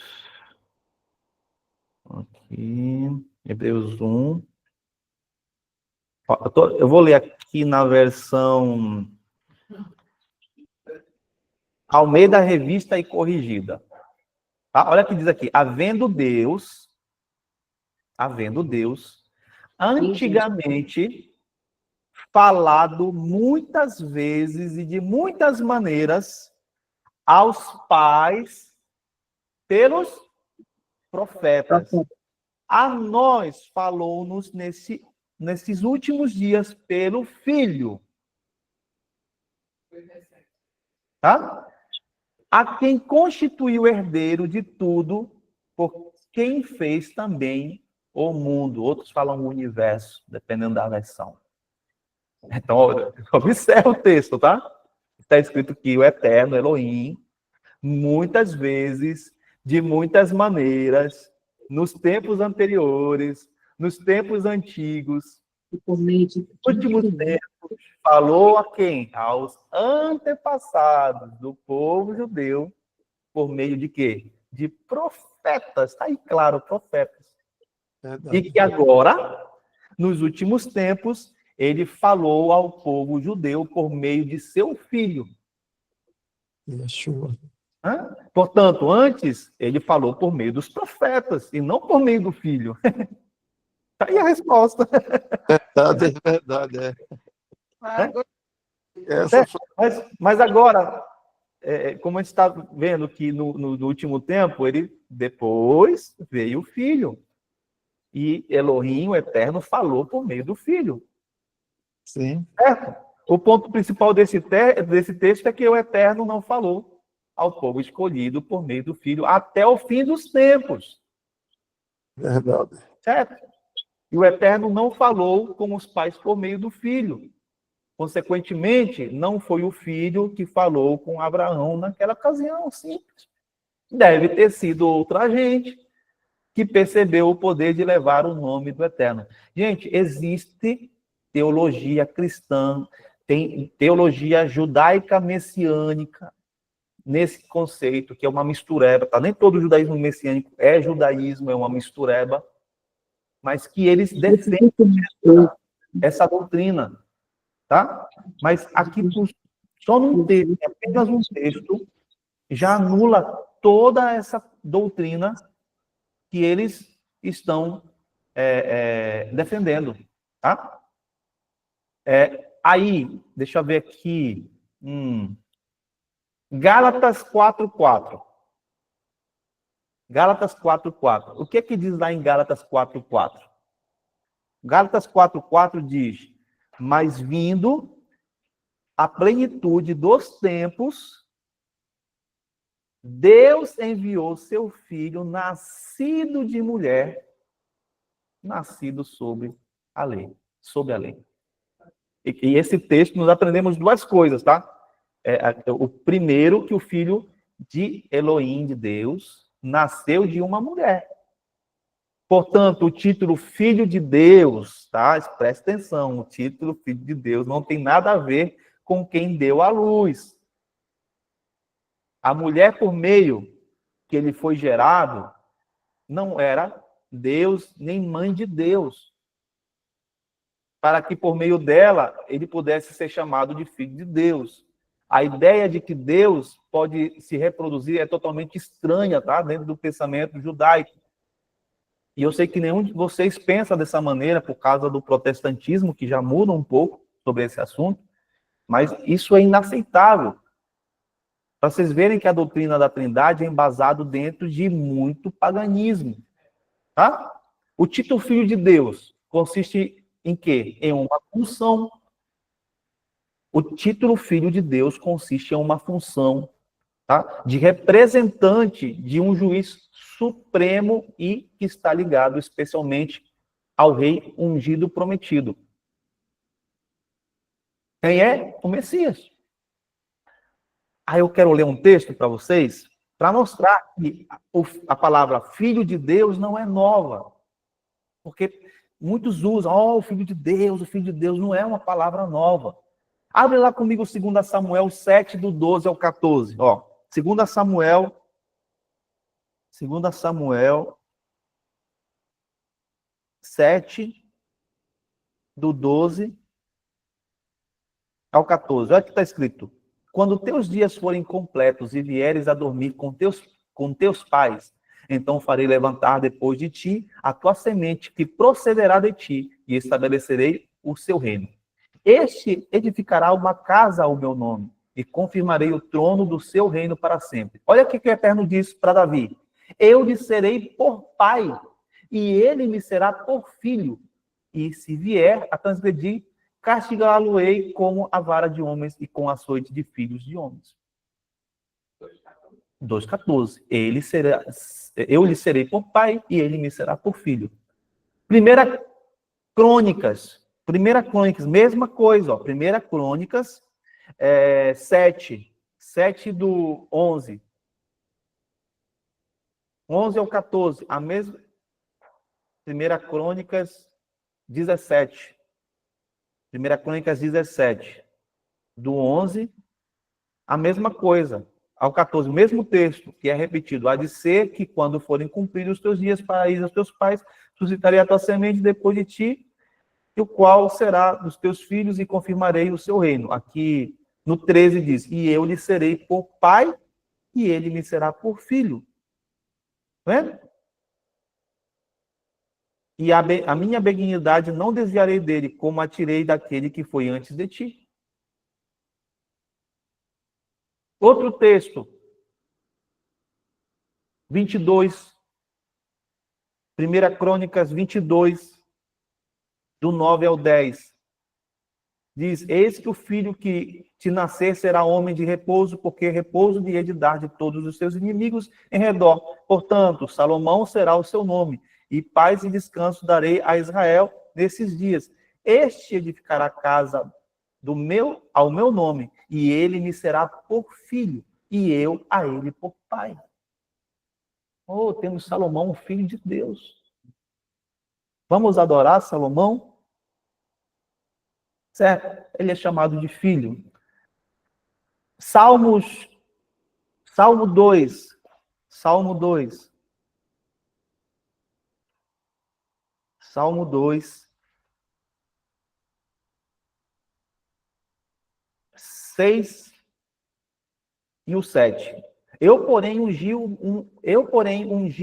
Aqui, Hebreus 1. Ó, eu vou ler aqui na versão Almeida Revista e Corrigida. Tá? Olha o que diz aqui. Havendo Deus, antigamente falado muitas vezes e de muitas maneiras aos pais pelos profetas. A nós falou-nos nesses últimos dias pelo Filho. Tá? A quem constituiu herdeiro de tudo, por quem fez também o mundo. Outros falam o universo, dependendo da versão. Então, observa o texto, tá? Está escrito que o eterno Elohim, muitas vezes, de muitas maneiras, nos tempos anteriores, nos tempos antigos, Por meio de últimos tempos, falou a quem? Aos antepassados do povo judeu, por meio de quê? De profetas. Está aí claro, profetas. Verdade. E que agora, nos últimos tempos, ele falou ao povo judeu por meio de seu filho. Yeshua. Portanto, antes, ele falou por meio dos profetas, e não por meio do filho. Está aí a resposta. Verdade, é. Agora, Essa foi... Mas agora, como a gente está vendo que no último tempo, ele depois veio o filho. E Elohim, o Eterno, falou por meio do filho. Sim. Certo? O ponto principal desse texto é que o Eterno não falou ao povo escolhido por meio do filho até o fim dos tempos. Verdade. Certo? E o Eterno não falou com os pais por meio do filho. Consequentemente, não foi o filho que falou com Abraão naquela ocasião, simples. Deve ter sido outra gente que percebeu o poder de levar o nome do Eterno. Gente, existe teologia cristã, tem teologia judaica messiânica nesse conceito, que é uma mistureba, tá? Nem todo judaísmo messiânico é judaísmo, é uma mistureba, mas que eles defendem essa doutrina, tá? Mas aqui, só num texto, apenas um texto, já anula toda essa doutrina que eles estão defendendo, tá? Aí, deixa eu ver aqui, Gálatas 4:4. Gálatas 4:4. O que diz lá em Gálatas 4:4? Gálatas 4:4 diz: mas vindo a plenitude dos tempos, Deus enviou seu filho, nascido de mulher, nascido sob a lei. Sob a lei. E esse texto nós aprendemos duas coisas, tá? O primeiro, que o filho de Elohim, de Deus, nasceu de uma mulher. Portanto, o título Filho de Deus, tá? Preste atenção, o título Filho de Deus não tem nada a ver com quem deu a luz. A mulher, por meio que ele foi gerado, não era Deus nem mãe de Deus, para que por meio dela ele pudesse ser chamado de filho de Deus. A ideia de que Deus pode se reproduzir é totalmente estranha, tá? Dentro do pensamento judaico. E eu sei que nenhum de vocês pensa dessa maneira por causa do protestantismo, que já muda um pouco sobre esse assunto, mas isso é inaceitável. Para vocês verem que a doutrina da Trindade é embasada dentro de muito paganismo. Tá? O título Filho de Deus consiste em quê? Em uma função. O título Filho de Deus consiste em uma função, tá? De representante de um juiz supremo e que está ligado especialmente ao rei ungido prometido. Quem é? O Messias. Aí eu quero ler um texto para vocês, para mostrar que a palavra Filho de Deus não é nova. Porque muitos usam, o Filho de Deus, o Filho de Deus, não é uma palavra nova. Abre lá comigo 2 Samuel 7, do 12 ao 14. 2 Samuel 2 Samuel 7, do 12 ao 14. Olha o que está escrito. Quando teus dias forem completos e vieres a dormir com teus pais, então farei levantar depois de ti a tua semente que procederá de ti e estabelecerei o seu reino. Este edificará uma casa ao meu nome e confirmarei o trono do seu reino para sempre. Olha o que o Eterno diz para Davi. Eu lhe serei por pai e ele me será por filho. E se vier a transgredir, castigá-lo-ei como a vara de homens e com açoite de filhos de homens. 2,14. Eu lhe serei por pai e ele me será por filho. Primeira Crônicas, mesma coisa, ó. 1 Crônicas 7 do 11. 11 ao 14, a mesma. 1 Crônicas 17. 1 Crônicas 17, do 11, a mesma coisa, ao 14, o mesmo texto, que é repetido. Há de ser que, quando forem cumpridos os teus dias para ir aos teus pais, suscitarei a tua semente depois de ti, e o qual será dos teus filhos, e confirmarei o seu reino. Aqui, no 13, diz, e eu lhe serei por pai, e ele me será por filho. Não é? E a minha benignidade não desviarei dele, como a tirei daquele que foi antes de ti. Outro texto, 22, 1 Crônicas 22, do 9 ao 10. Diz, eis que o filho que te nascer será homem de repouso, porque repouso lhe hei de dar de todos os seus inimigos em redor. Portanto, Salomão será o seu nome, e paz e descanso darei a Israel nesses dias. Este edificará a casa ao meu nome, e ele me será por filho, e eu a ele por pai. Oh, temos Salomão, um filho de Deus. Vamos adorar Salomão? Certo? Ele é chamado de filho. Salmo 2. Salmo 2. Salmo 2. 6 e o 7. Eu, porém, ungi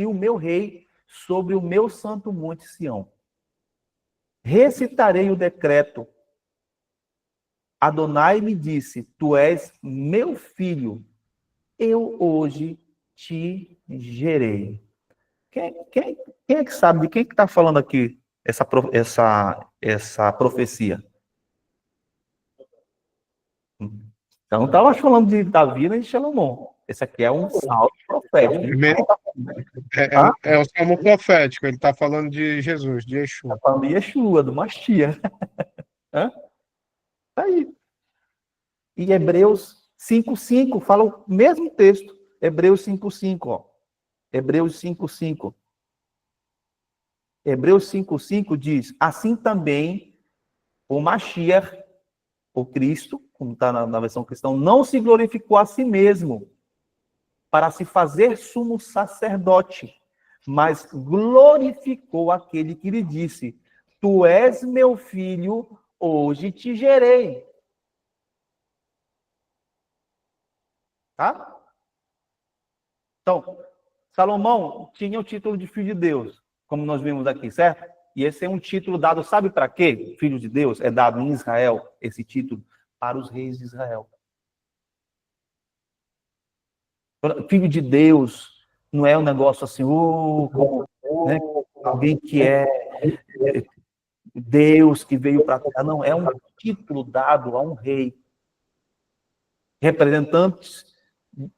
o meu rei sobre o meu santo monte Sião. Recitarei o decreto. Adonai me disse, tu és meu filho, eu hoje te gerei. Quem é que sabe de quem que está falando aqui essa profecia? Então, não estava falando de Davi nem de Salomão. Esse aqui é um salmo profético. É o salmo profético, ele está falando de Jesus, de Yeshua. Está falando de Yeshua, do Mashiach. Tá aí. E Hebreus 5:5 fala o mesmo texto. Hebreus 5:5, ó. Hebreus 5:5. Hebreus 5:5 diz, assim também o Mashiach, o Cristo, como está na versão cristã, não se glorificou a si mesmo para se fazer sumo sacerdote, mas glorificou aquele que lhe disse, tu és meu filho, hoje te gerei. Tá? Então, Salomão tinha o título de filho de Deus, como nós vimos aqui, certo? E esse é um título dado, sabe para quê? Filho de Deus, é dado em Israel, esse título, para os reis de Israel. Filho de Deus não é um negócio assim, né? Alguém que é Deus que veio para cá. Não, é um título dado a um rei. Representantes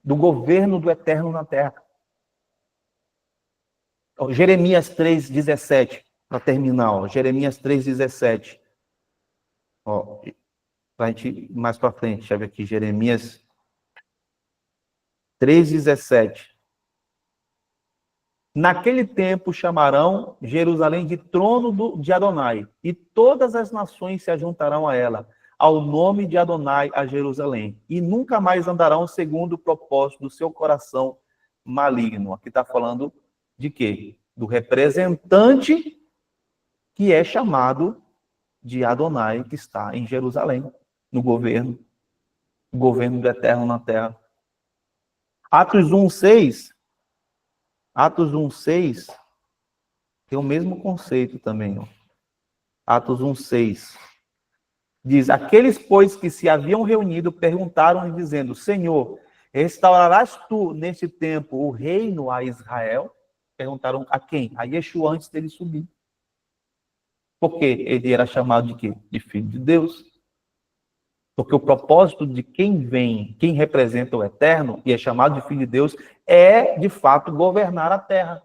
do governo do Eterno na Terra. Jeremias 3:17, para terminar. Ó, Jeremias 3:17. Para a gente ir mais para frente, deixa eu ver aqui. Jeremias 3:17. Naquele tempo chamarão Jerusalém de trono de Adonai, e todas as nações se ajuntarão a ela, ao nome de Adonai a Jerusalém, e nunca mais andarão segundo o propósito do seu coração, maligno. Aqui está falando de quê? Do representante que é chamado de Adonai, que está em Jerusalém, no governo, o governo do Eterno na terra. Atos 1:6 tem o mesmo conceito também. Ó. Atos 1:6 diz: aqueles, pois, que se haviam reunido, perguntaram-lhe, dizendo: Senhor, restaurarás tu neste tempo o reino a Israel? Perguntaram a quem? A Yeshua, antes dele subir. Porque ele era chamado de quê? De filho de Deus. Porque o propósito de quem vem, quem representa o Eterno, e é chamado de filho de Deus, é, de fato, governar a terra.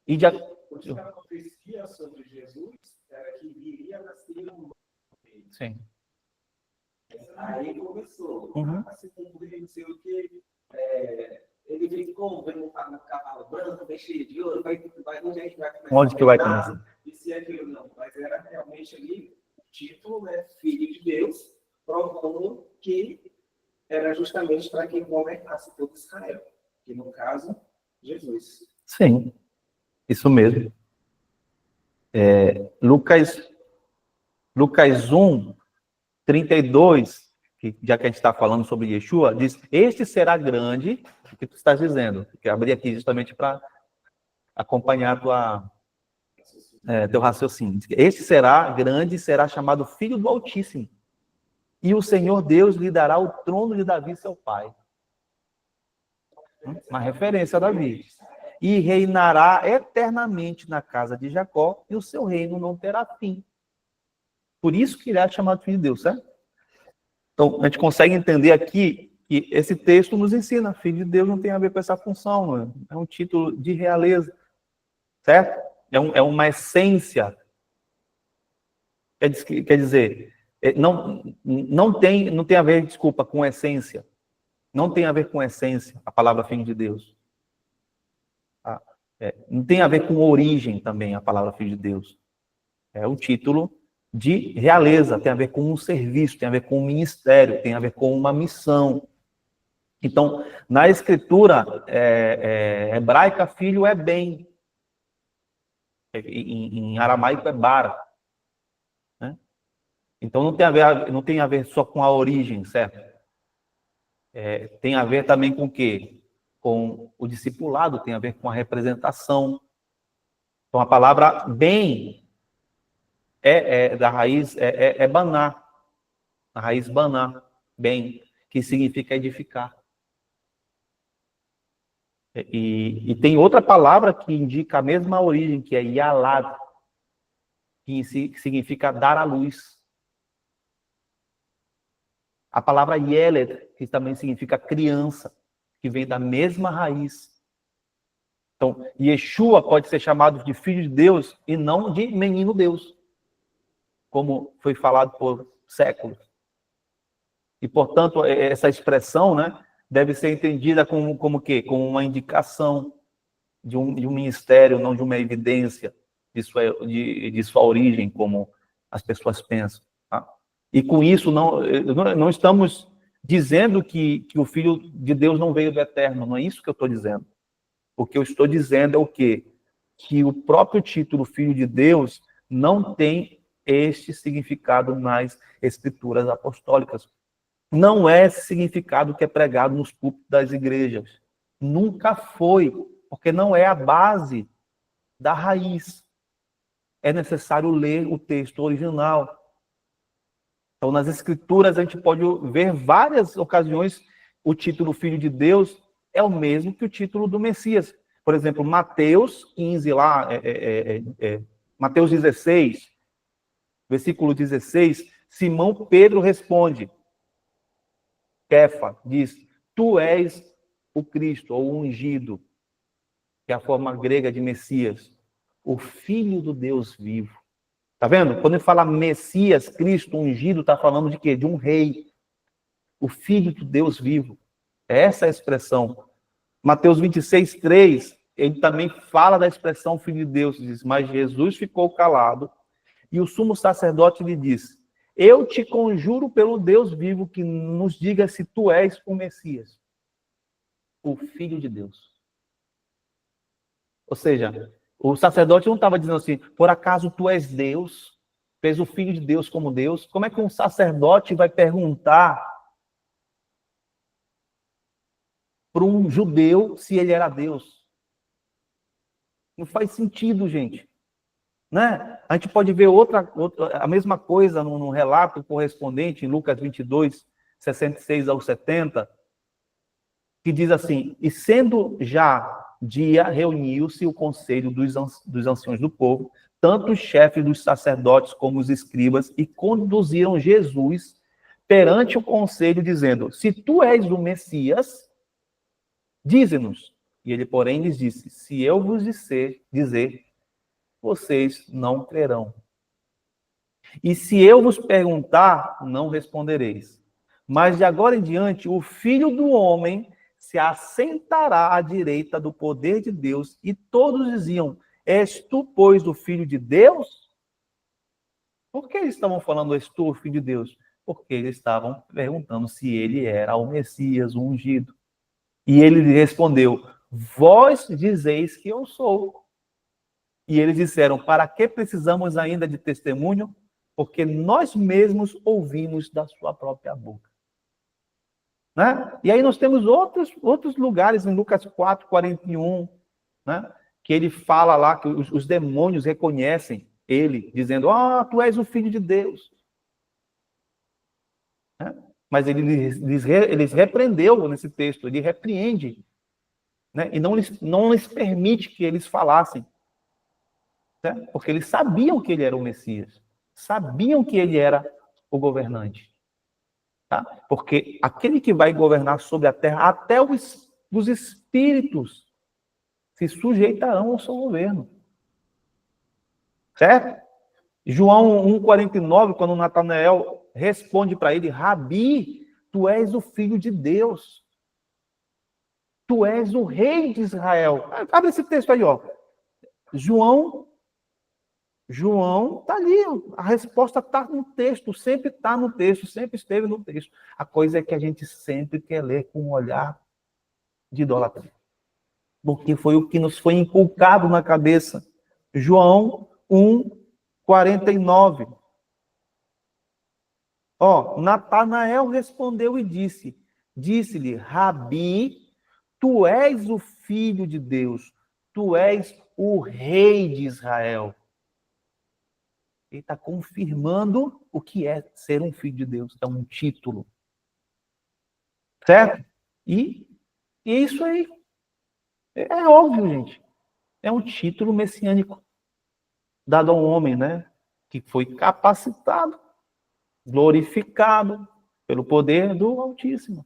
E de... O que acontecia sobre Jesus era que viria a nascer um rei. Sim. Aí começou Uhum. a se cumprir, não sei o que. Ele ficou vendo um cavalo branco, bem cheio de ouro, onde a gente vai começar? Onde que vai começar? E se aquilo não, mas era realmente ali o título, né, filho de Deus, provando que era justamente para quem governasse todo Israel, que no caso, Jesus. Sim, isso mesmo. Lucas 1:32, que já que a gente está falando sobre Yeshua, diz: este será grande, o que tu estás dizendo, que eu abri aqui justamente para acompanhar teu raciocínio. Este será grande e será chamado Filho do Altíssimo, e o Senhor Deus lhe dará o trono de Davi, seu pai. Uma referência a Davi. E reinará eternamente na casa de Jacó, e o seu reino não terá fim. Por isso que ele é chamado Filho de Deus, certo? Então, a gente consegue entender aqui que esse texto nos ensina, Filho de Deus não tem a ver com essa função, né? É um título de realeza, certo? É uma essência. Quer dizer, não tem a ver, desculpa, com essência. Não tem a ver com essência, a palavra Filho de Deus. Não tem a ver com origem também, a palavra Filho de Deus. É um título de realeza, tem a ver com um serviço, tem a ver com um ministério, tem a ver com uma missão. Então, na escritura hebraica, filho é bem. Em aramaico é bara. Né? Então, não tem a ver só com a origem, certo? Tem a ver também com o quê? Com o discipulado, tem a ver com a representação. Então, a palavra bem da raiz baná. A raiz baná, bem, que significa edificar. E tem outra palavra que indica a mesma origem, que é yalad, que significa dar à luz. A palavra yeled, que também significa criança, que vem da mesma raiz. Então, Yeshua pode ser chamado de filho de Deus e não de menino Deus, como foi falado por séculos. E, portanto, essa expressão, né, deve ser entendida como quê? Como uma indicação de um ministério, não de uma evidência de sua origem, como as pessoas pensam. Tá? E com isso, não estamos dizendo que o Filho de Deus não veio do Eterno, não é isso que eu estou dizendo. O que eu estou dizendo é o quê? Que o próprio título Filho de Deus não tem este significado nas escrituras apostólicas. Não é esse significado que é pregado nos púlpitos das igrejas. Nunca foi, porque não é a base da raiz. É necessário ler o texto original. Então, nas escrituras, a gente pode ver várias ocasiões o título Filho de Deus é o mesmo que o título do Messias. Por exemplo, Mateus 15, lá, Mateus 16, versículo 16, Simão Pedro responde, Kefa diz, tu és o Cristo, ou o ungido, que é a forma grega de Messias, o Filho do Deus vivo. Tá vendo? Quando ele fala Messias, Cristo, ungido, está falando de quê? De um rei. O Filho do Deus vivo. Essa é a expressão. Mateus 26, 3, ele também fala da expressão Filho de Deus. Diz, mas Jesus ficou calado e o sumo sacerdote lhe disse, eu te conjuro pelo Deus vivo que nos diga se tu és o Messias. o Filho de Deus. Ou seja, o sacerdote não estava dizendo assim, por acaso tu és Deus? Fez o Filho de Deus como Deus? Como é que um sacerdote vai perguntar para um judeu se ele era Deus? Não faz sentido, gente. Né? A gente pode ver a mesma coisa no relato correspondente em Lucas 22, 66 ao 70, que diz assim, e sendo já dia, reuniu-se o conselho dos anciões do povo, tanto os chefes dos sacerdotes como os escribas, e conduziram Jesus perante o conselho, dizendo, se tu és o Messias, dize-nos. E ele, porém, lhes disse, se eu vos dizer, vocês não crerão. E se eu vos perguntar, não respondereis. Mas de agora em diante, o Filho do Homem se assentará à direita do poder de Deus. E todos diziam, és tu, pois, o Filho de Deus? Por que eles estavam falando, és tu, o Filho de Deus? Porque eles estavam perguntando se ele era o Messias, o ungido. E ele lhe respondeu, vós dizeis que eu sou. E eles disseram, para que precisamos ainda de testemunho? Porque nós mesmos ouvimos da sua própria boca. Né? E aí nós temos outros lugares, em Lucas 4, 41, né? Que ele fala lá, que os demônios reconhecem ele, dizendo, tu és o Filho de Deus. Né? Mas ele lhes repreendeu nesse texto, ele repreende, né? E não lhes permite que eles falassem. Né? Porque eles sabiam que ele era o Messias, sabiam que ele era o governante. Tá? Porque aquele que vai governar sobre a terra, até os espíritos se sujeitarão ao seu governo. Certo? João 1,49, quando Natanael responde para ele, Rabi, tu és o Filho de Deus. Tu és o Rei de Israel. Abre esse texto aí, ó. João está ali, a resposta está no texto, sempre está no texto, sempre esteve no texto. A coisa é que a gente sempre quer ler com um olhar de idolatria. Porque foi o que nos foi inculcado na cabeça. João 1,49. Natanael respondeu e disse-lhe, Rabi, tu és o Filho de Deus, tu és o Rei de Israel. Ele está confirmando o que é ser um filho de Deus. É um título. Certo? E isso aí é óbvio, gente. É um título messiânico dado a um homem, né? Que foi capacitado, glorificado pelo poder do Altíssimo.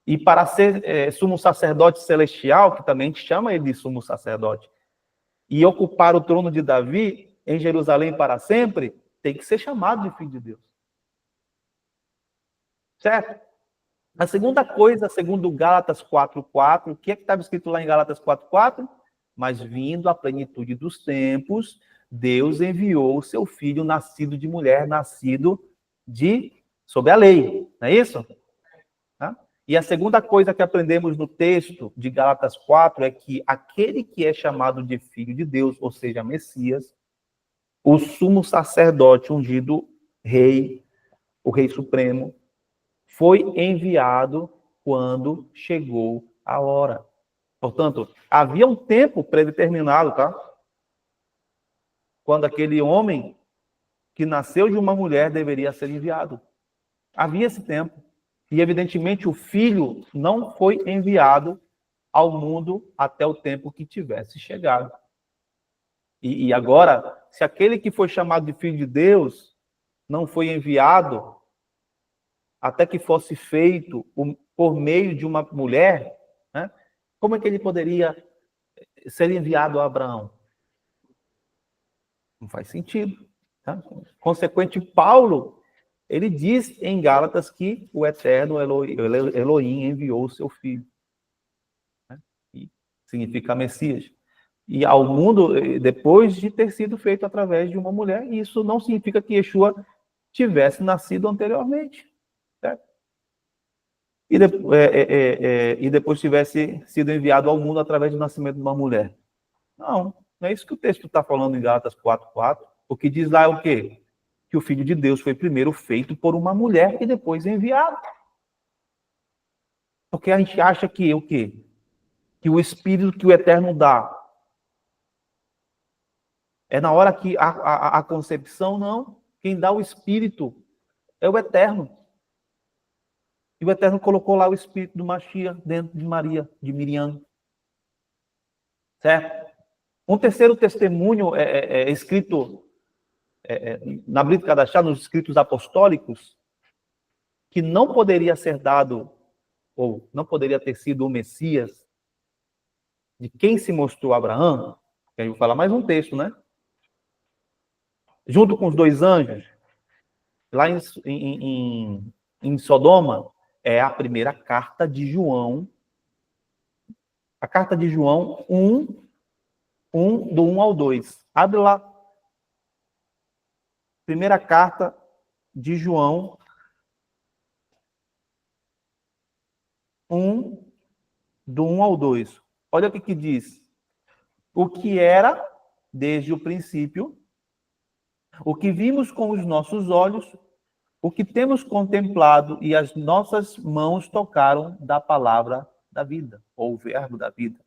E para ser sumo sacerdote celestial, que também a gente chama ele de sumo sacerdote, e ocupar o trono de Davi em Jerusalém para sempre, tem que ser chamado de Filho de Deus. Certo? A segunda coisa, segundo Gálatas 4:4, o que é que estava escrito lá em Gálatas 4:4? Mas vindo a plenitude dos tempos, Deus enviou o seu Filho, nascido de mulher, nascido sob a lei. Não é isso? Tá? E a segunda coisa que aprendemos no texto de Gálatas 4 é que aquele que é chamado de Filho de Deus, ou seja, Messias, o sumo sacerdote ungido, rei, o rei supremo, foi enviado quando chegou a hora. Portanto, havia um tempo predeterminado, tá? Quando aquele homem que nasceu de uma mulher deveria ser enviado. Havia esse tempo. E, evidentemente, o filho não foi enviado ao mundo até o tempo que tivesse chegado. E agora, se aquele que foi chamado de Filho de Deus não foi enviado até que fosse feito por meio de uma mulher, né? Como é que ele poderia ser enviado a Abraão? Não faz sentido. Tá? Consequente, Paulo, ele diz em Gálatas que o eterno Elohim enviou o seu filho. Né? E significa Messias. E ao mundo, depois de ter sido feito através de uma mulher, isso não significa que Yeshua tivesse nascido anteriormente. Certo? e depois tivesse sido enviado ao mundo através do nascimento de uma mulher. Não é isso que o texto está falando em Gálatas 4:4. O que diz lá é o quê? Que o Filho de Deus foi primeiro feito por uma mulher e depois enviado. Porque a gente acha que o quê? Que o Espírito que o Eterno dá é na hora que a concepção, não. Quem dá o Espírito é o Eterno. E o Eterno colocou lá o Espírito do Mashiach dentro de Maria, de Miriam. Certo? Um terceiro testemunho escrito na Brit Hadashah, nos escritos apostólicos, que não poderia ser dado, ou não poderia ter sido o Messias, de quem se mostrou Abraão, que aí eu vou falar mais um texto, né? Junto com os 2 anjos, lá em Sodoma, é a primeira carta de João. A carta de João 1, do 1 ao 2. Abre lá. Primeira carta de João 1, do 1 ao 2. Olha o que diz. O que era desde o princípio, o que vimos com os nossos olhos, o que temos contemplado e as nossas mãos tocaram da palavra da vida, ou o verbo da vida.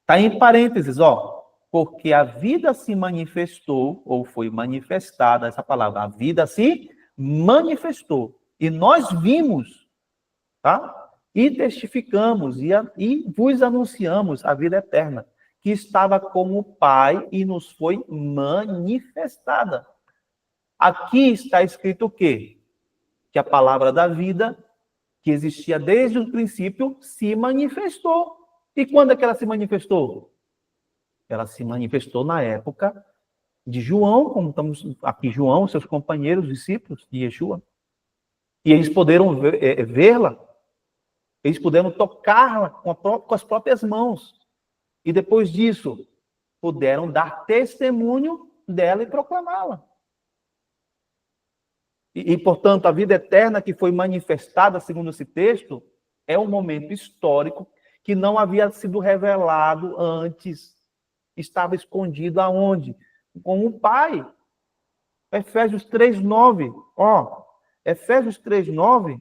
Está em parênteses, ó. Porque a vida se manifestou, ou foi manifestada, essa palavra, a vida se manifestou. E nós vimos, tá? E testificamos, e vos anunciamos a vida eterna, que estava com o Pai e nos foi manifestada. Aqui está escrito o quê? Que a palavra da vida, que existia desde o princípio, se manifestou. E quando é que ela se manifestou? Ela se manifestou na época de João, como estamos aqui, João, seus companheiros, discípulos de Yeshua. E eles puderam vê-la, eles puderam tocá-la com as próprias mãos. E depois disso, puderam dar testemunho dela e proclamá-la. Portanto, a vida eterna que foi manifestada, segundo esse texto, é um momento histórico que não havia sido revelado antes. Estava escondido aonde? Com o Pai. Efésios 3:9. Ó, Efésios 3:9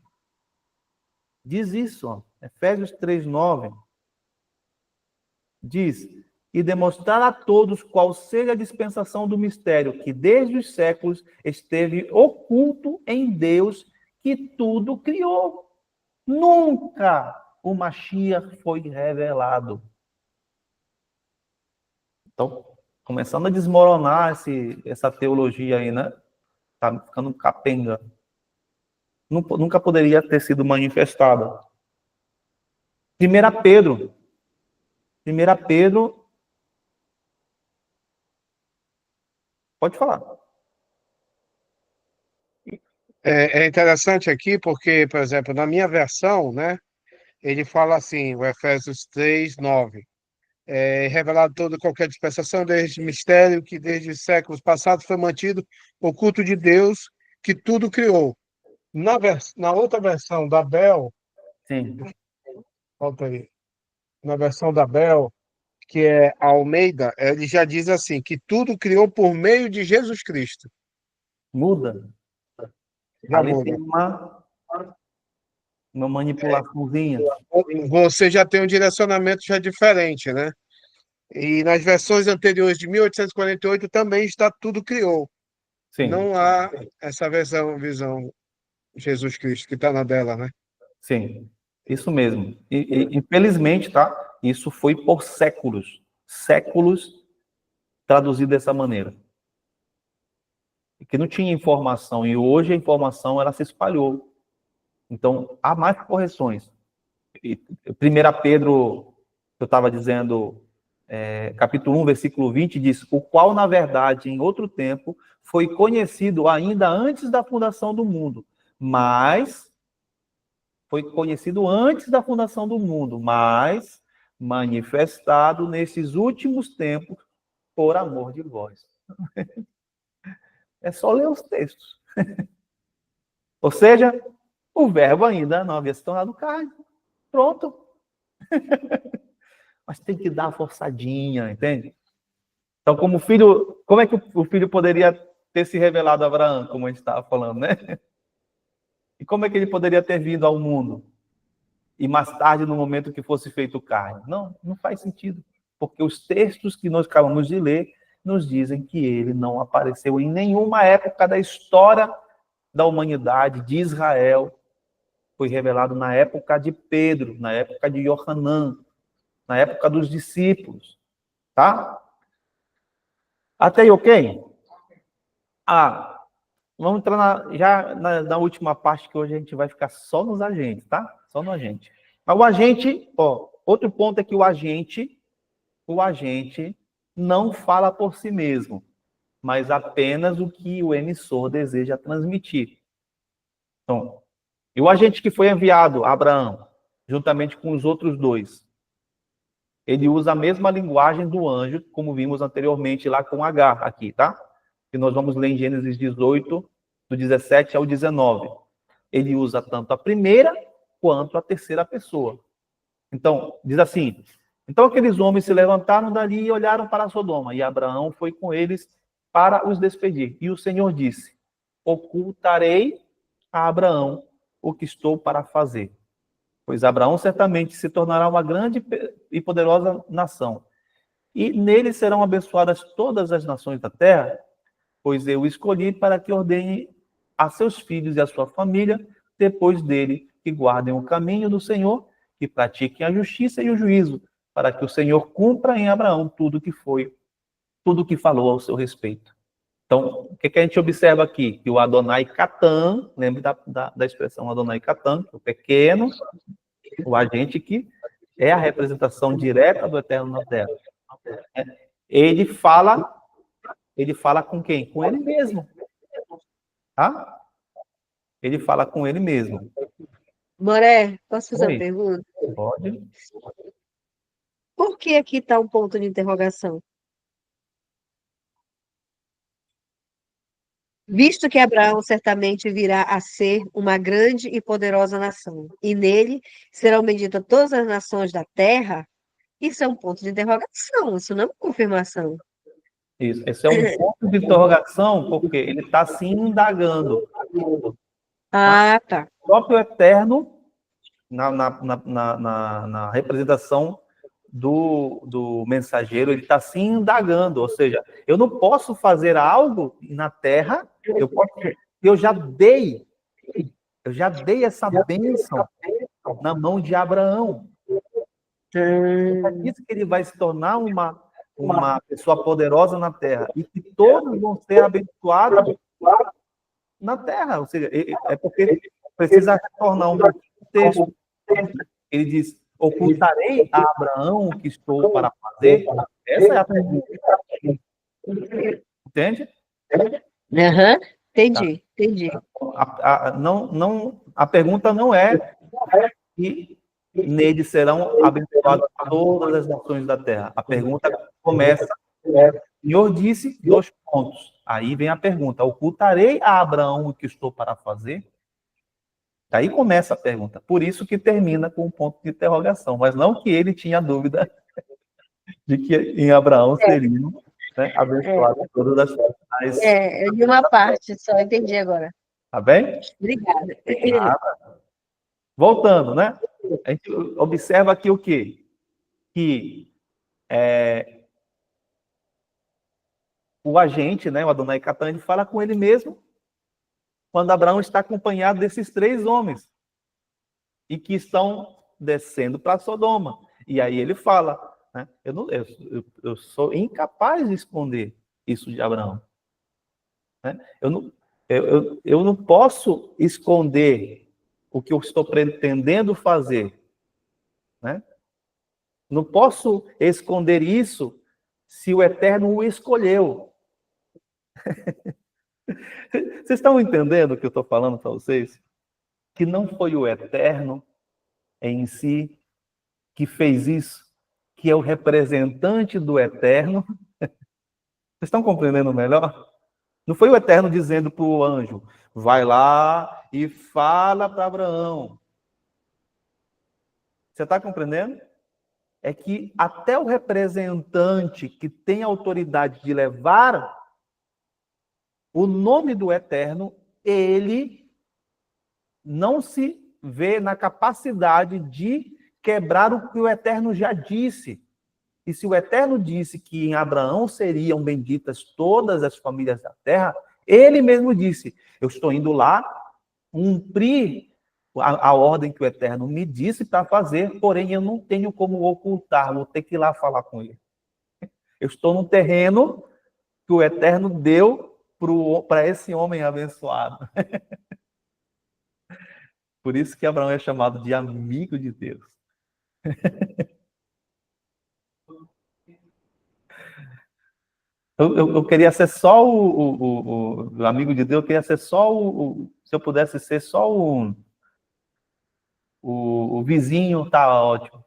diz isso, ó. Efésios 3:9 diz: e demonstrar a todos qual seja a dispensação do mistério que desde os séculos esteve oculto em Deus, que tudo criou. Nunca o Mashiach foi revelado. Então, começando a desmoronar essa teologia aí, né? Tá ficando capenga. Nunca poderia ter sido manifestada. 1 Pedro. Pode falar. É interessante aqui porque, por exemplo, na minha versão, né, ele fala assim, o Efésios 3:9. Revelado toda qualquer dispensação deste mistério que desde os séculos passados foi mantido oculto de Deus, que tudo criou. Na outra versão da Bel, Sim. volta aí, na versão da Bel, que é a Almeida, ele já diz assim, que tudo criou por meio de Jesus Cristo. Muda. Já Ali muda. tem uma manipulaçãozinha. Você já tem um direcionamento já diferente, né? E nas versões anteriores de 1848 também está tudo criou. Sim. Não há essa visão Jesus Cristo que está na dela, né? Sim, isso mesmo. Infelizmente, tá? Isso foi por séculos traduzido dessa maneira. Que não tinha informação, e hoje a informação ela se espalhou. Então, há mais correções. 1 Pedro, eu estava dizendo, capítulo 1, versículo 20, diz: o qual, na verdade, em outro tempo, foi conhecido ainda antes da fundação do mundo, mas manifestado nesses últimos tempos por amor de vós. É só ler os textos. Ou seja, O verbo ainda não havia se tornado carne. Pronto. Mas tem que dar a forçadinha, entende? Então, como é que o filho poderia ter se revelado a Abraão, como a gente estava falando, né? E como é que ele poderia ter vindo ao mundo? E mais tarde, no momento que fosse feito carne? Não faz sentido. Porque os textos que nós acabamos de ler nos dizem que ele não apareceu em nenhuma época da história da humanidade, de Israel. Foi revelado na época de Pedro, na época de Yohanan, na época dos discípulos. Tá? Até aí, ok? Vamos entrar na última parte, que hoje a gente vai ficar só nos agentes, tá? Só no agente. Mas o agente, outro ponto é que o agente não fala por si mesmo, mas apenas o que o emissor deseja transmitir. Então, e o agente que foi enviado a Abraão, juntamente com os outros dois, ele usa a mesma linguagem do anjo, como vimos anteriormente lá com Agar, aqui, tá? Que nós vamos ler em Gênesis 18, do 17 ao 19. Ele usa tanto a primeira quanto a terceira pessoa. Então, diz assim: então aqueles homens se levantaram dali e olharam para Sodoma, e Abraão foi com eles para os despedir. E o Senhor disse: ocultarei a Abraão o que estou para fazer, pois Abraão certamente se tornará uma grande e poderosa nação, e nele serão abençoadas todas as nações da terra, pois eu o escolhi para que ordene a seus filhos e a sua família, depois dele, que guardem o caminho do Senhor, que pratiquem a justiça e o juízo, para que o Senhor cumpra em Abraão tudo que falou ao seu respeito. Então, o que a gente observa aqui? Que o Adonai Catan, lembre da expressão Adonai Catan, o pequeno, o agente que é a representação direta do Eterno na Terra. Ele fala com quem? Com ele mesmo. Tá? Ele fala com ele mesmo. Moré, posso fazer Oi. uma pergunta? Pode. Por que aqui está um ponto de interrogação? Visto que Abraão certamente virá a ser uma grande e poderosa nação, e nele serão benditas todas as nações da terra, isso é um ponto de interrogação, isso não é uma confirmação. Isso. Esse é um ponto de interrogação, porque ele está se indagando. Ah, tá. O próprio Eterno, na representação do mensageiro, ele está se indagando, ou seja, eu não posso fazer algo na terra, eu já dei essa bênção na mão de Abraão. É isso que ele vai se tornar uma pessoa poderosa na terra, e que todos vão ser abençoados na terra, ou seja, é porque precisa tornar um texto. Ele diz: ocultarei a Abraão o que estou para fazer? Essa é a pergunta. Entende? Aham, entendi. A pergunta não é que nele serão abençoadas todas as nações da terra. A pergunta começa: o Senhor disse 2 pontos. Aí vem a pergunta: ocultarei a Abraão o que estou para fazer? Aí começa a pergunta. Por isso que termina com um ponto de interrogação, mas não que ele tinha dúvida de que em Abraão seriam, né, abençoadas todas as nações. De uma parte só, entendi agora. Tá bem? Obrigada. Voltando, né? A gente observa aqui o quê? Que o agente, né, o Adonai Catan, ele fala com ele mesmo quando Abraão está acompanhado desses 3 homens e que estão descendo para Sodoma. E aí ele fala, né, eu sou incapaz de esconder isso de Abraão. Né? Eu não posso esconder o que eu estou pretendendo fazer. Né? Não posso esconder isso se o Eterno o escolheu. Vocês estão entendendo o que eu estou falando para vocês? Que não foi o Eterno em si que fez isso, que é o representante do Eterno. Vocês estão compreendendo melhor? Não foi o Eterno dizendo para o anjo, vai lá e fala para Abraão. Você está compreendendo? É que até o representante que tem autoridade de levar o nome do Eterno, ele não se vê na capacidade de quebrar o que o Eterno já disse. E se o Eterno disse que em Abraão seriam benditas todas as famílias da terra, ele mesmo disse, eu estou indo lá cumprir a ordem que o Eterno me disse para fazer, porém eu não tenho como ocultar, vou ter que ir lá falar com ele. Eu estou num terreno que o Eterno deu para esse homem abençoado. Por isso que Abraão é chamado de amigo de Deus. Eu queria ser só o amigo de Deus, eu queria ser só se eu pudesse ser só o vizinho, tá ótimo.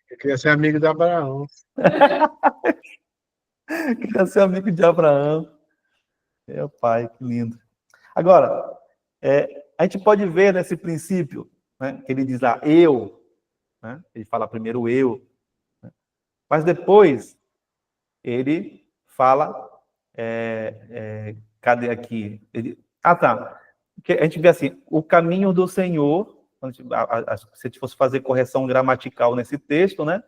Eu queria ser amigo de Abraão. Queria ser amigo de Abraão. Meu pai, que lindo. Agora, a gente pode ver nesse princípio, né, que ele diz lá, eu, né, ele fala primeiro eu, né, mas depois ele fala, cadê aqui? Tá. A gente vê assim, o caminho do Senhor, se a gente fosse fazer correção gramatical nesse texto, né?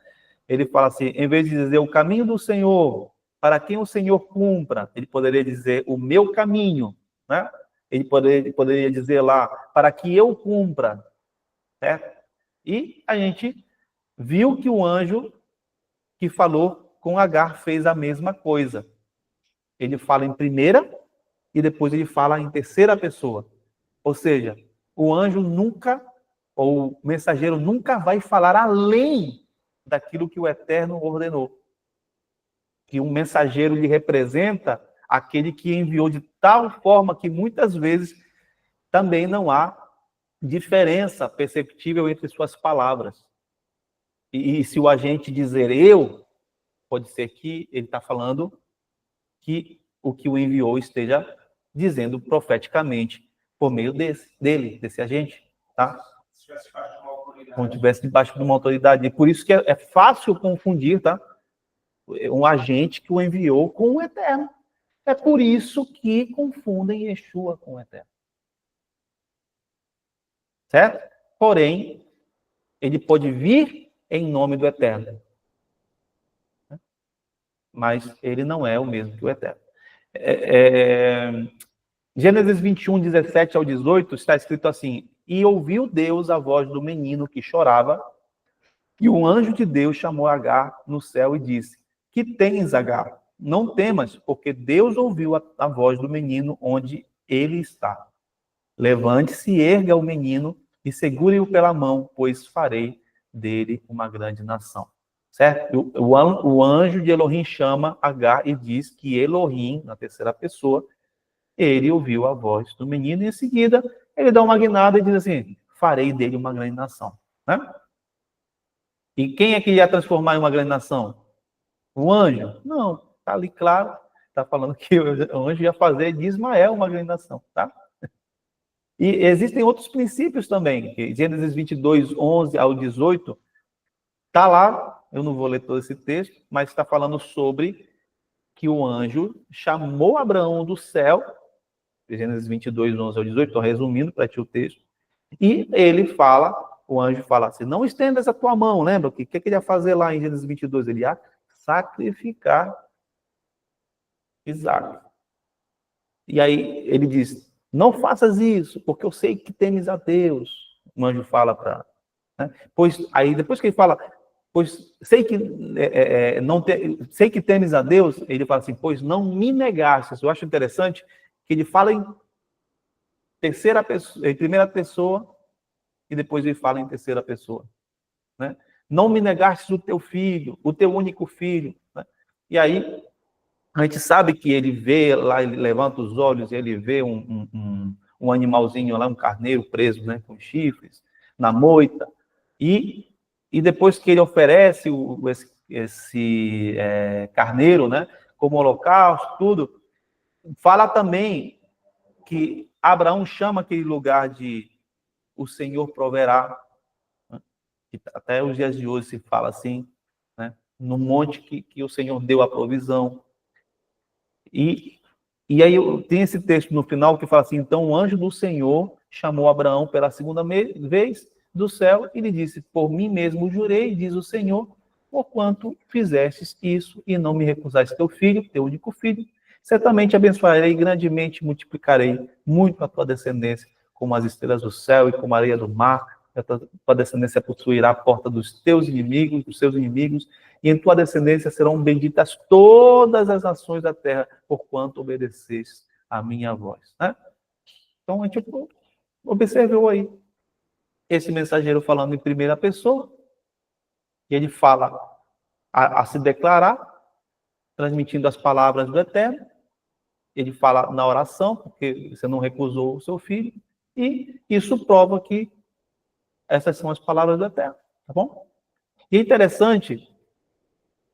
Ele fala assim, em vez de dizer o caminho do Senhor, para quem o Senhor cumpra, ele poderia dizer o meu caminho, né? Ele poderia dizer lá, para que eu cumpra, certo? E a gente viu que o anjo que falou com Agar fez a mesma coisa. Ele fala em primeira e depois ele fala em terceira pessoa. Ou seja, o anjo nunca, ou o mensageiro nunca vai falar além daquilo que o Eterno ordenou. Que um mensageiro lhe representa aquele que enviou de tal forma que muitas vezes também não há diferença perceptível entre suas palavras. E se o agente dizer eu, pode ser que ele está falando que o que o enviou esteja dizendo profeticamente por meio desse agente, tá? Como tivesse debaixo de uma autoridade. E por isso que é fácil confundir, tá? Um agente que o enviou com o Eterno. É por isso que confundem Yeshua com o Eterno. Certo? Porém, ele pode vir em nome do Eterno. Mas ele não é o mesmo que o Eterno. Gênesis 21, 17 ao 18, está escrito assim, e ouviu Deus a voz do menino que chorava, e o anjo de Deus chamou Agar no céu e disse, que tens, Agar? Não temas, porque Deus ouviu a voz do menino onde ele está. Levante-se e erga o menino e segure-o pela mão, pois farei dele uma grande nação. Certo? O anjo de Elohim chama Agar e diz que Elohim, na terceira pessoa, ele ouviu a voz do menino e em seguida ele dá uma guinada e diz assim, farei dele uma grande nação. Né? E quem é que ia transformar em uma grande nação? O anjo? Não, está ali claro, está falando que o anjo ia fazer de Ismael uma grande nação. Tá? E existem outros princípios também, que Gênesis 22, 11 ao 18, está lá, eu não vou ler todo esse texto, mas está falando sobre que o anjo chamou Abraão do céu, Gênesis 22, 11 ao 18, estou resumindo para ti o texto, e ele fala, o anjo fala assim, não estendas a tua mão, lembra? O que ele ia fazer lá em Gênesis 22? Ele ia sacrificar Isaac. E aí ele diz, não faças isso, porque eu sei que temes a Deus. O anjo fala para... Né? Pois, aí depois que ele fala, pois sei que, sei que temes a Deus, ele fala assim, pois não me negastes. Eu acho interessante que ele fala em terceira pessoa, em primeira pessoa, e depois ele fala em terceira pessoa. Né? Não me negastes o teu filho, o teu único filho. Né? E aí, a gente sabe que ele vê lá, ele levanta os olhos e ele vê um animalzinho lá, um carneiro preso, né, com chifres, na moita. E depois que ele oferece esse carneiro, né, como holocausto, tudo. Fala também que Abraão chama aquele lugar de o Senhor proverá. Né? Até os dias de hoje se fala assim, né? No monte que o Senhor deu a provisão. E aí tem esse texto no final que fala assim, então o anjo do Senhor chamou Abraão pela segunda vez do céu e lhe disse, por mim mesmo jurei, diz o Senhor, porquanto fizestes isso e não me recusaste teu filho, teu único filho, certamente abençoarei grandemente, multiplicarei muito a tua descendência, como as estrelas do céu e como a areia do mar, a tua descendência possuirá a porta dos teus inimigos, dos seus inimigos, e em tua descendência serão benditas todas as nações da terra, porquanto obedeceste a minha voz. Né? Então, a gente observou aí esse mensageiro falando em primeira pessoa, e ele fala a se declarar, transmitindo as palavras do Eterno, ele fala na oração, porque você não recusou o seu filho, e isso prova que essas são as palavras do Eterno, tá bom? E é interessante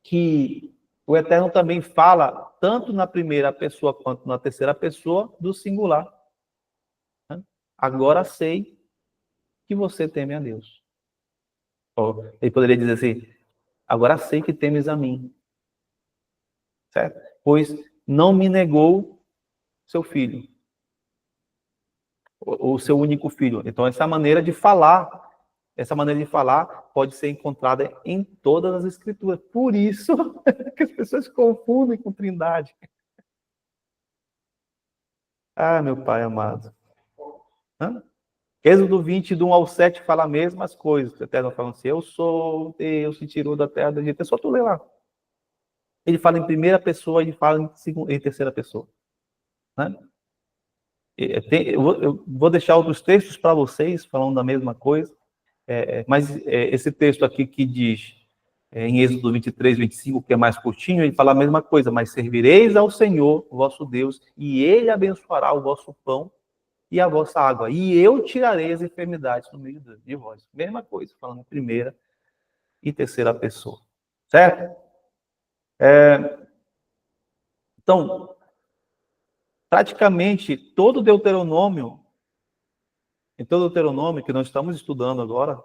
que o Eterno também fala, tanto na primeira pessoa quanto na terceira pessoa, do singular. Né? Agora sei que você teme a Deus. Ou ele poderia dizer assim, agora sei que temes a mim. Certo? Pois não me negou seu filho. O seu único filho. Então, essa maneira de falar pode ser encontrada em todas as escrituras. Por isso que as pessoas confundem com trindade. Ah, meu Pai amado. Hã? Êxodo 20, do 1 ao 7, fala as mesmas coisas. O Eterno fala assim, eu sou Deus que tirou da terra do Egito. É só tu ler lá. Ele fala em primeira pessoa, ele fala em terceira pessoa. Né? Eu vou deixar outros textos para vocês, falando da mesma coisa. Mas esse texto aqui que diz, em Êxodo 23, 25, que é mais curtinho, ele fala a mesma coisa, mas servireis ao Senhor, vosso Deus, e Ele abençoará o vosso pão e a vossa água, e eu tirarei as enfermidades no meio de vós. Mesma coisa, falando em primeira e terceira pessoa. Certo? Então, praticamente todo Deuteronômio, em todo Deuteronômio que nós estamos estudando agora,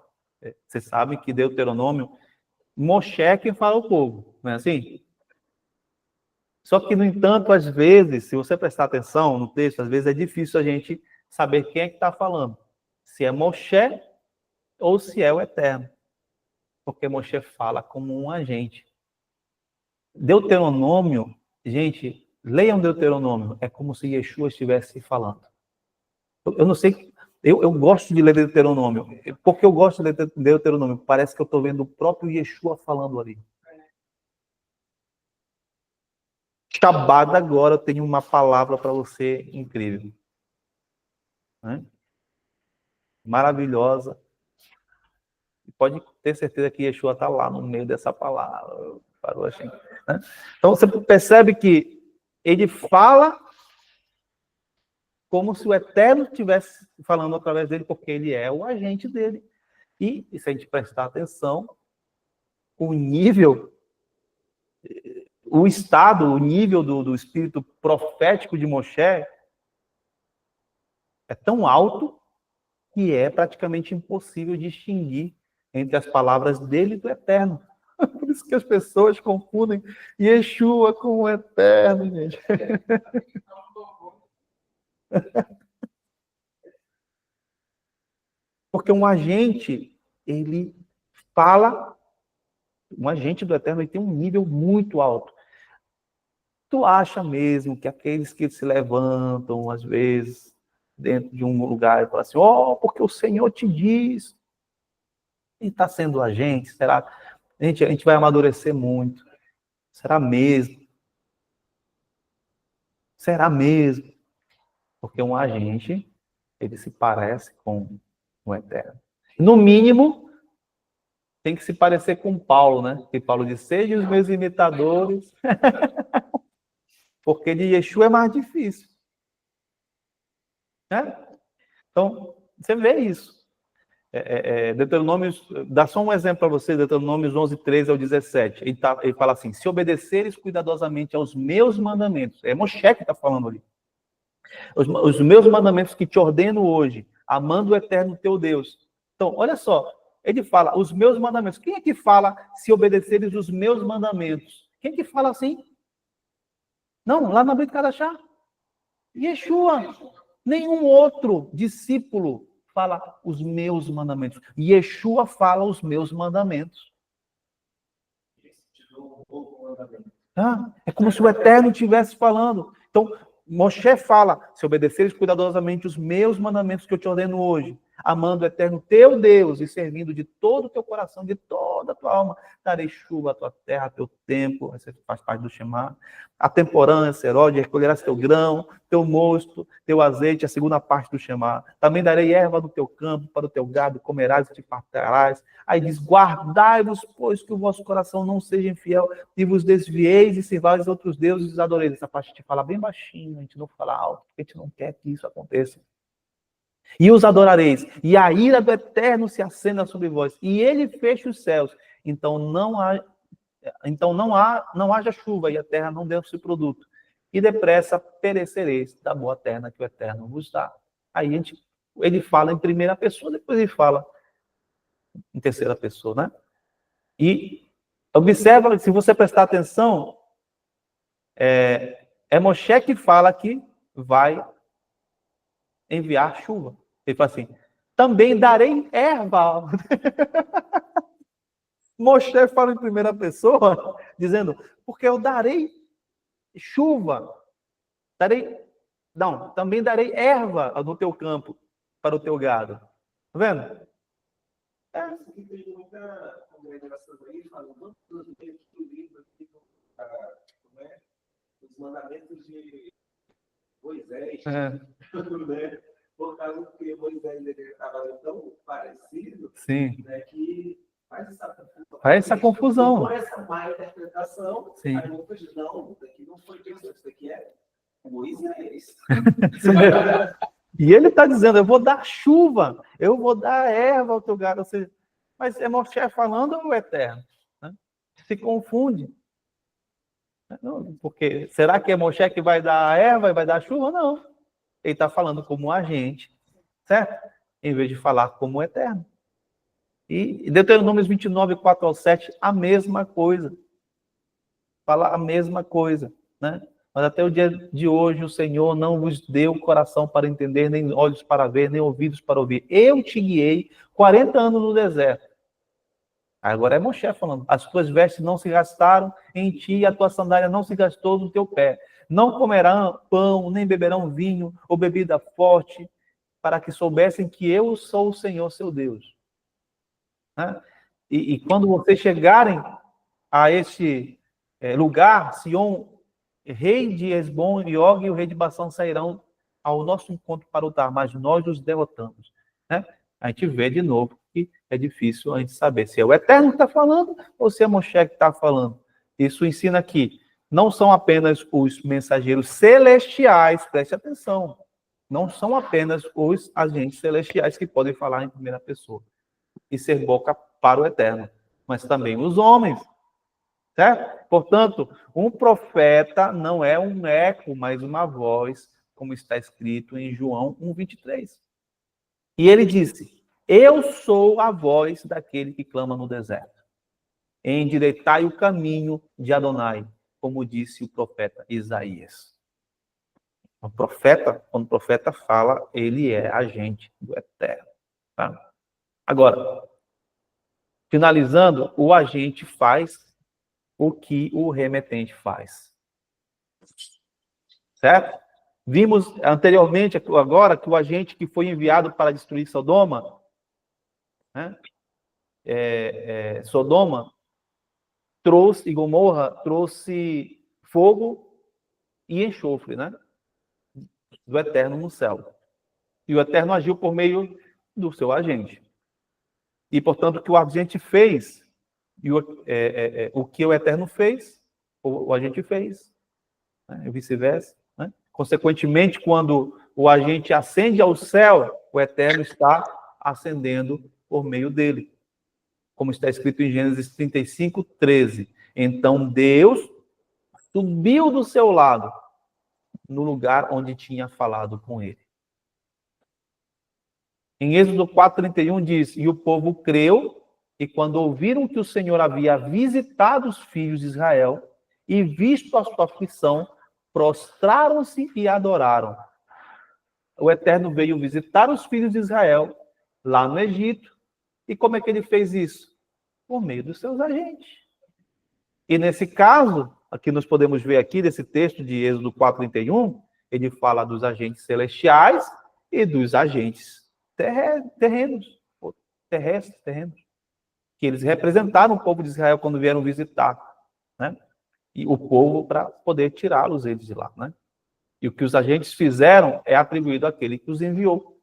vocês sabem que Deuteronômio, Moshe é quem fala o povo, não é assim? Só que, no entanto, às vezes, se você prestar atenção no texto, às vezes é difícil a gente saber quem é que está falando. Se é Moshe ou se é o Eterno. Porque Moshe fala como um agente. Deuteronômio, gente, leiam Deuteronômio, é como se Yeshua estivesse falando. Eu não sei, eu gosto de ler Deuteronômio. Porque eu gosto de ler Deuteronômio, parece que eu estou vendo o próprio Yeshua falando ali. Shabbat agora eu tenho uma palavra para você incrível. Né? Maravilhosa. E pode ter certeza que Yeshua está lá no meio dessa palavra. Né? Então você percebe que ele fala como se o Eterno estivesse falando através dele, porque ele é o agente dele. E se a gente prestar atenção, o nível, o estado, o nível do espírito profético de Moshe é tão alto que é praticamente impossível distinguir entre as palavras dele e do Eterno. Por isso que as pessoas confundem Yeshua com o Eterno, gente. Porque um agente, ele fala, um agente do Eterno, ele tem um nível muito alto. Tu acha mesmo que aqueles que se levantam, às vezes, dentro de um lugar e falam assim, porque o Senhor te diz, e está sendo agente, será? A gente vai amadurecer muito. Será mesmo? Será mesmo? Porque um agente, ele se parece com o Eterno. No mínimo, tem que se parecer com Paulo, né? Que Paulo diz, sejam os meus imitadores. Porque de Yeshua é mais difícil. Né? Então, você vê isso. Deuteronômio, dá só um exemplo para você, Deuteronômio 11, 13 ao 17. Ele fala assim, se obedeceres cuidadosamente aos meus mandamentos, é Moshe que está falando ali, os meus mandamentos que te ordeno hoje, amando o eterno teu Deus. Então, olha só, ele fala, os meus mandamentos. Quem é que fala se obedeceres os meus mandamentos? Quem é que fala assim? Não, lá na Brit Kadashá. Yeshua. Nenhum outro discípulo fala os meus mandamentos. Yeshua fala os meus mandamentos. É como se o Eterno estivesse falando. Então, Moshe fala, se obedeceres cuidadosamente os meus mandamentos que eu te ordeno hoje, amando o Eterno teu Deus e servindo de todo o teu coração, de toda a tua alma, darei chuva à tua terra, teu tempo, você faz parte do Shema, a temporã, seróide, recolherás teu grão, teu mosto, teu azeite, a segunda parte do Shema. Também darei erva do teu campo, para o teu gado, comerás e te fartarás. Aí diz, guardai-vos, pois que o vosso coração não seja infiel, e vos desvieis e sirvais outros deuses e adoreis. Essa parte a gente fala bem baixinho, a gente não fala alto, porque a gente não quer que isso aconteça. E os adorareis, e a ira do Eterno se acenda sobre vós, e ele fecha os céus, então não haja chuva, e a terra não dê o seu produto, e depressa perecereis da boa terra que o Eterno vos dá. Aí ele fala em primeira pessoa, depois ele fala em terceira pessoa, né? E observa, se você prestar atenção, é Moshe que fala que vai enviar chuva. Ele fala assim, também darei erva. Moshe fala em primeira pessoa, dizendo, porque eu darei chuva, também darei erva no teu campo, para o teu gado. Tá vendo? Tem muita congregação aí falando dos os mandamentos de Moisés, né? Por causa que Moisés estava tão parecido, Sim. Né, que faz essa confusão. Por essa má interpretação, Sim. aí muitos dizem, não, isso daqui não foi Deus, isso daqui é Moisés. E ele está dizendo, eu vou dar chuva, eu vou dar erva ao teu gado. Mas é Moshe falando ou o Eterno? Né? Se confunde. Não, porque será que é Moshe que vai dar a erva e vai dar a chuva? Não. Ele está falando como agente, certo? Em vez de falar como o Eterno. E Deuteronômio 29, 4 ao 7, a mesma coisa. Fala a mesma coisa, né? Mas até o dia de hoje o Senhor não vos deu coração para entender, nem olhos para ver, nem ouvidos para ouvir. Eu te guiei 40 anos no deserto. Agora é Moshe falando. As tuas vestes não se gastaram em ti, e a tua sandália não se gastou no teu pé. Não comerão pão, nem beberão vinho ou bebida forte, para que soubessem que eu sou o Senhor, seu Deus. Né? E quando vocês chegarem a este lugar, Sion, rei de Esbom e Og e o rei de Bação sairão ao nosso encontro para lutar, mas nós os derrotamos. Né? A gente vê de novo que é difícil a gente saber se é o Eterno que está falando ou se é Moshe que está falando. Isso ensina que não são apenas os mensageiros celestiais, preste atenção, não são apenas os agentes celestiais que podem falar em primeira pessoa e ser boca para o Eterno, mas também os homens. Certo? Portanto, um profeta não é um eco, mas uma voz, como está escrito em João 1:23. E ele disse, eu sou a voz daquele que clama no deserto. Endireitai o caminho de Adonai, como disse o profeta Isaías. O profeta, quando o profeta fala, ele é agente do Eterno. Tá? Agora, finalizando, o agente faz o que o remetente faz. Certo? Vimos anteriormente, agora, que o agente que foi enviado para destruir Sodoma, né? Sodoma trouxe, e Gomorra trouxe fogo e enxofre, né? Do Eterno no céu. E o Eterno agiu por meio do seu agente. E, portanto, o que o agente fez, e o que o Eterno fez, o agente fez, né? E vice-versa. Né? Consequentemente, quando o agente ascende ao céu, o Eterno está ascendendo por meio dele. Como está escrito em Gênesis 35, 13. Então Deus subiu do seu lado, no lugar onde tinha falado com ele. Em Êxodo 4:31 diz: e o povo creu, e quando ouviram que o Senhor havia visitado os filhos de Israel e visto a sua aflição, prostraram-se e adoraram. O Eterno veio visitar os filhos de Israel lá no Egito. E como é que ele fez isso? Por meio dos seus agentes. E nesse caso, aqui nós podemos ver aqui, desse texto de Êxodo 4:31, ele fala dos agentes celestiais e dos agentes terrestres, que eles representaram o povo de Israel quando vieram visitar, né? E o povo para poder tirá-los eles de lá, né? E o que os agentes fizeram é atribuído àquele que os enviou.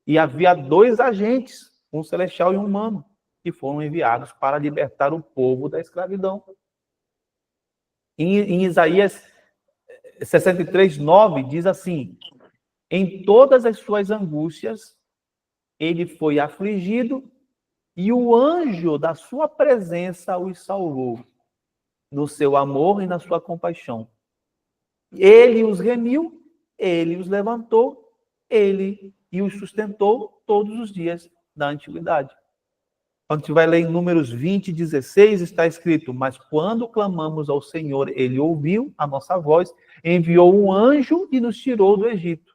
E havia 2 agentes, um celestial e um humano, que foram enviados para libertar o povo da escravidão. Em Isaías 63:9 diz assim: em todas as suas angústias, ele foi afligido e o anjo da sua presença os salvou, no seu amor e na sua compaixão. Ele os remiu, ele os levantou, ele os sustentou todos os dias da antiguidade. Quando a gente vai ler em Números 20:16, está escrito: mas quando clamamos ao Senhor, ele ouviu a nossa voz, enviou um anjo e nos tirou do Egito.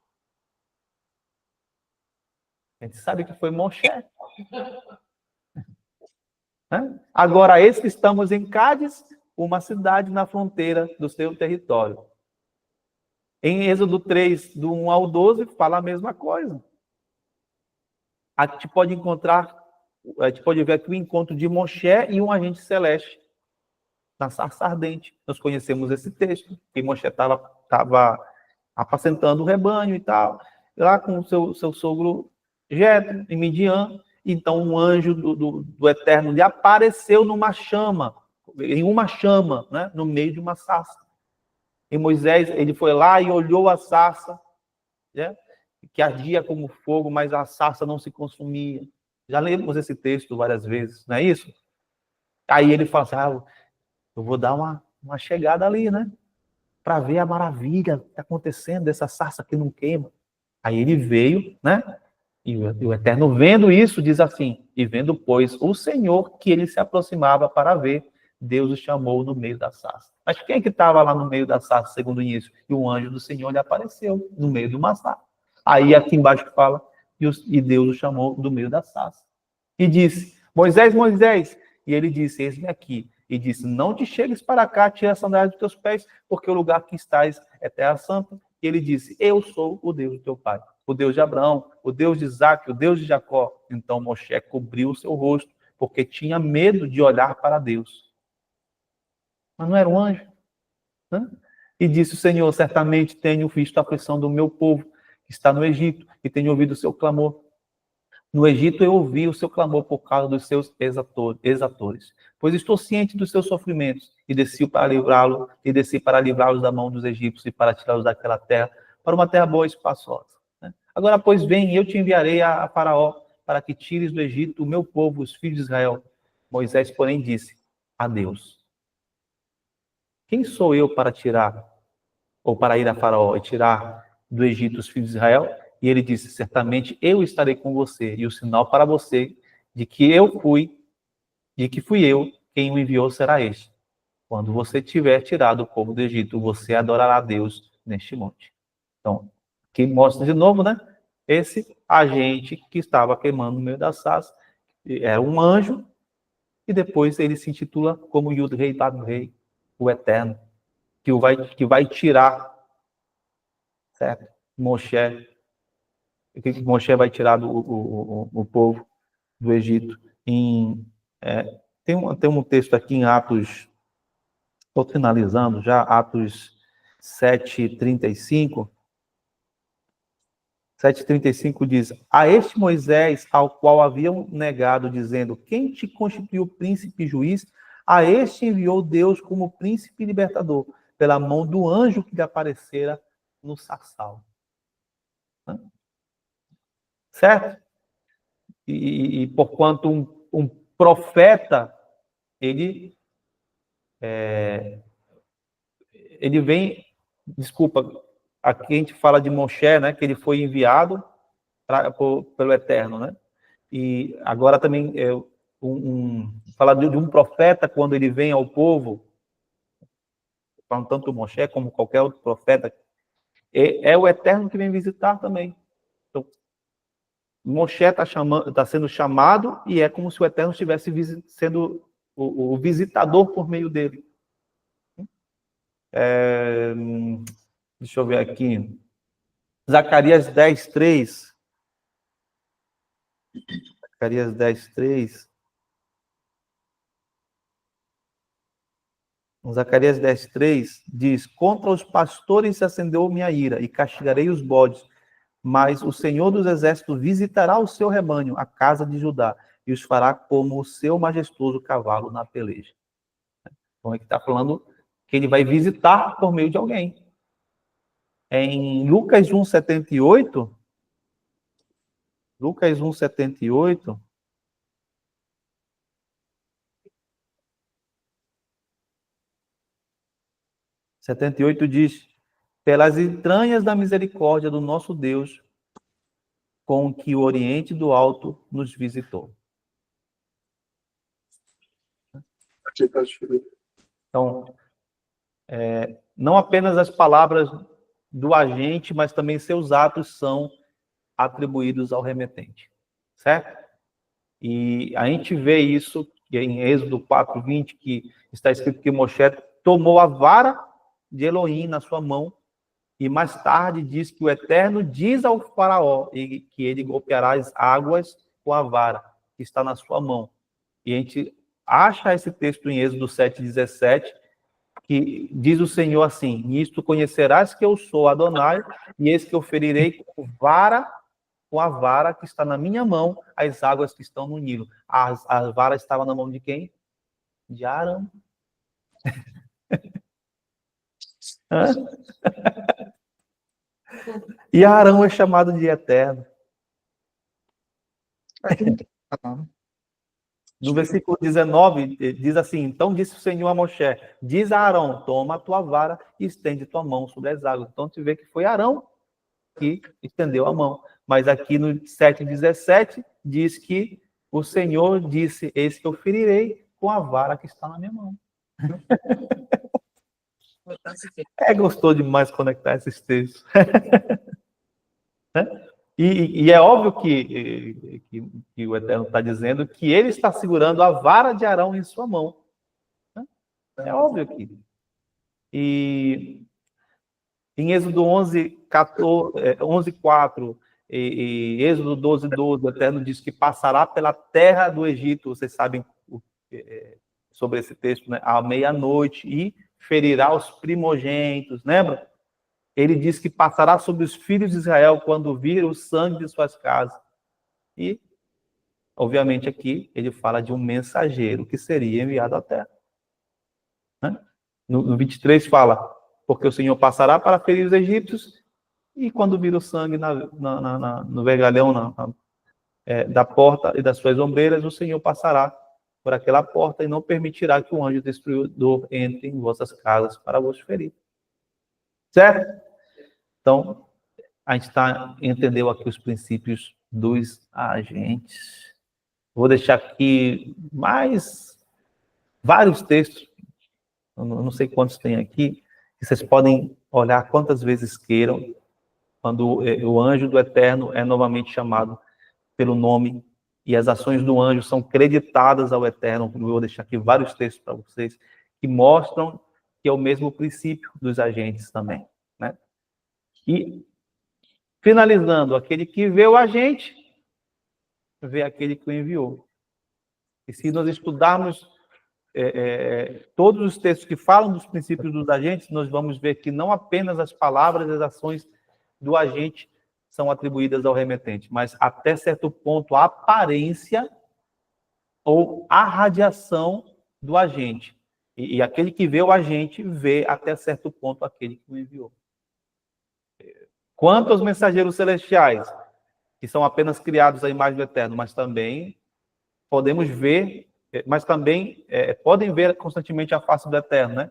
A gente sabe que foi Moshe. Agora, esse que estamos em Cádiz, uma cidade na fronteira do seu território. Em Êxodo 3, do 1 ao 12, fala a mesma coisa. A gente pode ver aqui o encontro de Moshe e um agente celeste na sarça ardente. Nós conhecemos esse texto, que Moshe estava apacentando o rebanho e tal, lá com o seu sogro Jetro, em Midian. Então, um anjo do Eterno lhe apareceu em uma chama, né, no meio de uma sarça. E Moisés, ele foi lá e olhou a sarça, né, que ardia como fogo, mas a sarça não se consumia. Já lemos esse texto várias vezes, não é isso? Aí ele fala assim: eu vou dar uma chegada ali, né, para ver a maravilha que está acontecendo, dessa sarça que não queima. Aí ele veio, né? E o Eterno, vendo isso, diz assim: e vendo, pois, o Senhor que ele se aproximava para ver, Deus o chamou no meio da sarça. Mas quem é que estava lá no meio da sarça, segundo isso? E um anjo do Senhor lhe apareceu no meio de uma sarça. Aí aqui embaixo fala: e Deus o chamou do meio da sarça. E disse: Moisés, Moisés. E ele disse: eis-me aqui. E disse: não te chegues para cá, tira a sandália dos teus pés, porque o lugar que estás é terra santa. E ele disse: eu sou o Deus do teu pai, o Deus de Abraão, o Deus de Isaque, o Deus de Jacó. Então Moshe cobriu o seu rosto, porque tinha medo de olhar para Deus. Mas não era um anjo, né? E disse o Senhor: certamente tenho visto a aflição do meu povo, que está no Egito, e tenho ouvido o seu clamor. No Egito eu ouvi o seu clamor por causa dos seus exatores, pois estou ciente dos seus sofrimentos, e desci para livrá-los da mão dos egípcios e para tirá-los daquela terra, para uma terra boa e espaçosa. Agora, pois, vem, eu te enviarei a Faraó, para que tires do Egito o meu povo, os filhos de Israel. Moisés, porém, disse a Deus: quem sou eu para tirar, ou para ir a Faraó e tirar do Egito os filhos de Israel? E ele disse: certamente eu estarei com você, e o sinal para você de que fui eu quem o enviou será este: quando você tiver tirado o povo do Egito, você adorará a Deus neste monte. Então, aqui mostra de novo, né? Esse agente que estava queimando no meio da sarça era um anjo, e depois ele se intitula como Yud-Rei Vav-Rei, o Eterno, que vai tirar, certo? Moshe vai tirar o povo do Egito. Tem um texto aqui em Atos, estou finalizando já, Atos 7:35. 7:35 diz: a este Moisés, ao qual haviam negado, dizendo: quem te constituiu príncipe e juiz? A este enviou Deus como príncipe e libertador, pela mão do anjo que lhe aparecera no sarçal. Certo? e porquanto um profeta, ele vem, desculpa, aqui a gente fala de Moshe, né, que ele foi enviado pelo Eterno, né? E agora também fala de um profeta quando ele vem ao povo, falando tanto Moshe como qualquer outro profeta, é o Eterno que vem visitar também. Então, Moshe está sendo chamado e é como se o Eterno estivesse sendo o visitador por meio dele. Deixa eu ver aqui. Zacarias 10:3. Zacarias 10:3. Zacarias 10:3 diz: contra os pastores se acendeu minha ira, e castigarei os bodes, mas o Senhor dos Exércitos visitará o seu rebanho, a casa de Judá, e os fará como o seu majestoso cavalo na peleja. Então, aqui está falando que ele vai visitar por meio de alguém. Em Lucas 1:78, Lucas 1:78, diz: pelas entranhas da misericórdia do nosso Deus, com que o Oriente do Alto nos visitou. Então, não apenas as palavras do agente, mas também seus atos são atribuídos ao remetente, certo? E a gente vê isso em Êxodo 4:20, que está escrito que Moshe tomou a vara de Elohim na sua mão, e mais tarde diz que o Eterno diz ao faraó que ele golpeará as águas com a vara que está na sua mão. E a gente acha esse texto em Êxodo 7:17, que diz o Senhor assim: nisto conhecerás que eu sou Adonai, e eis que eu ferirei com a vara que está na minha mão as águas que estão no Nilo. A vara estava na mão de quem? De Arão. E Arão é chamado de Eterno. No versículo 19, diz assim: então disse o Senhor a Moshe, diz a Arão, toma a tua vara e estende tua mão sobre as águas. Então, tu vê que foi Arão que estendeu a mão. Mas aqui no 7:17, diz que o Senhor disse, eis que eu ferirei com a vara que está na minha mão. Gostou demais conectar esses textos. E é óbvio que o Eterno está dizendo que ele está segurando a vara de Arão em sua mão. É óbvio aqui. E em Êxodo 11:4 e Êxodo 12:12, o Eterno diz que passará pela terra do Egito. Vocês sabem sobre esse texto, né? À meia-noite, e ferirá os primogênitos, lembra? Ele diz que passará sobre os filhos de Israel quando vir o sangue de suas casas. E, obviamente, aqui ele fala de um mensageiro que seria enviado à terra. No 23 fala: porque o Senhor passará para ferir os egípcios, e quando vir o sangue no vergalhão da porta e das suas ombreiras, o Senhor passará por aquela porta e não permitirá que o anjo destruidor entre em vossas casas para vos ferir. Certo? Então, a gente entendeu aqui os princípios dos agentes. Vou deixar aqui mais vários textos, eu não sei quantos tem aqui, que vocês podem olhar quantas vezes queiram, quando o anjo do Eterno é novamente chamado pelo nome, e as ações do anjo são creditadas ao Eterno. Eu vou deixar aqui vários textos para vocês, que mostram que é o mesmo princípio dos agentes também, né? E, finalizando, aquele que vê o agente, vê aquele que o enviou. E se nós estudarmos todos os textos que falam dos princípios dos agentes, nós vamos ver que não apenas as palavras e as ações do agente são atribuídas ao remetente, mas até certo ponto a aparência ou a radiação do agente. E aquele que vê o agente vê até certo ponto aquele que o enviou. Quanto aos mensageiros celestiais, que são apenas criados à imagem do Eterno, mas também podemos ver, mas também podem ver constantemente a face do Eterno, né?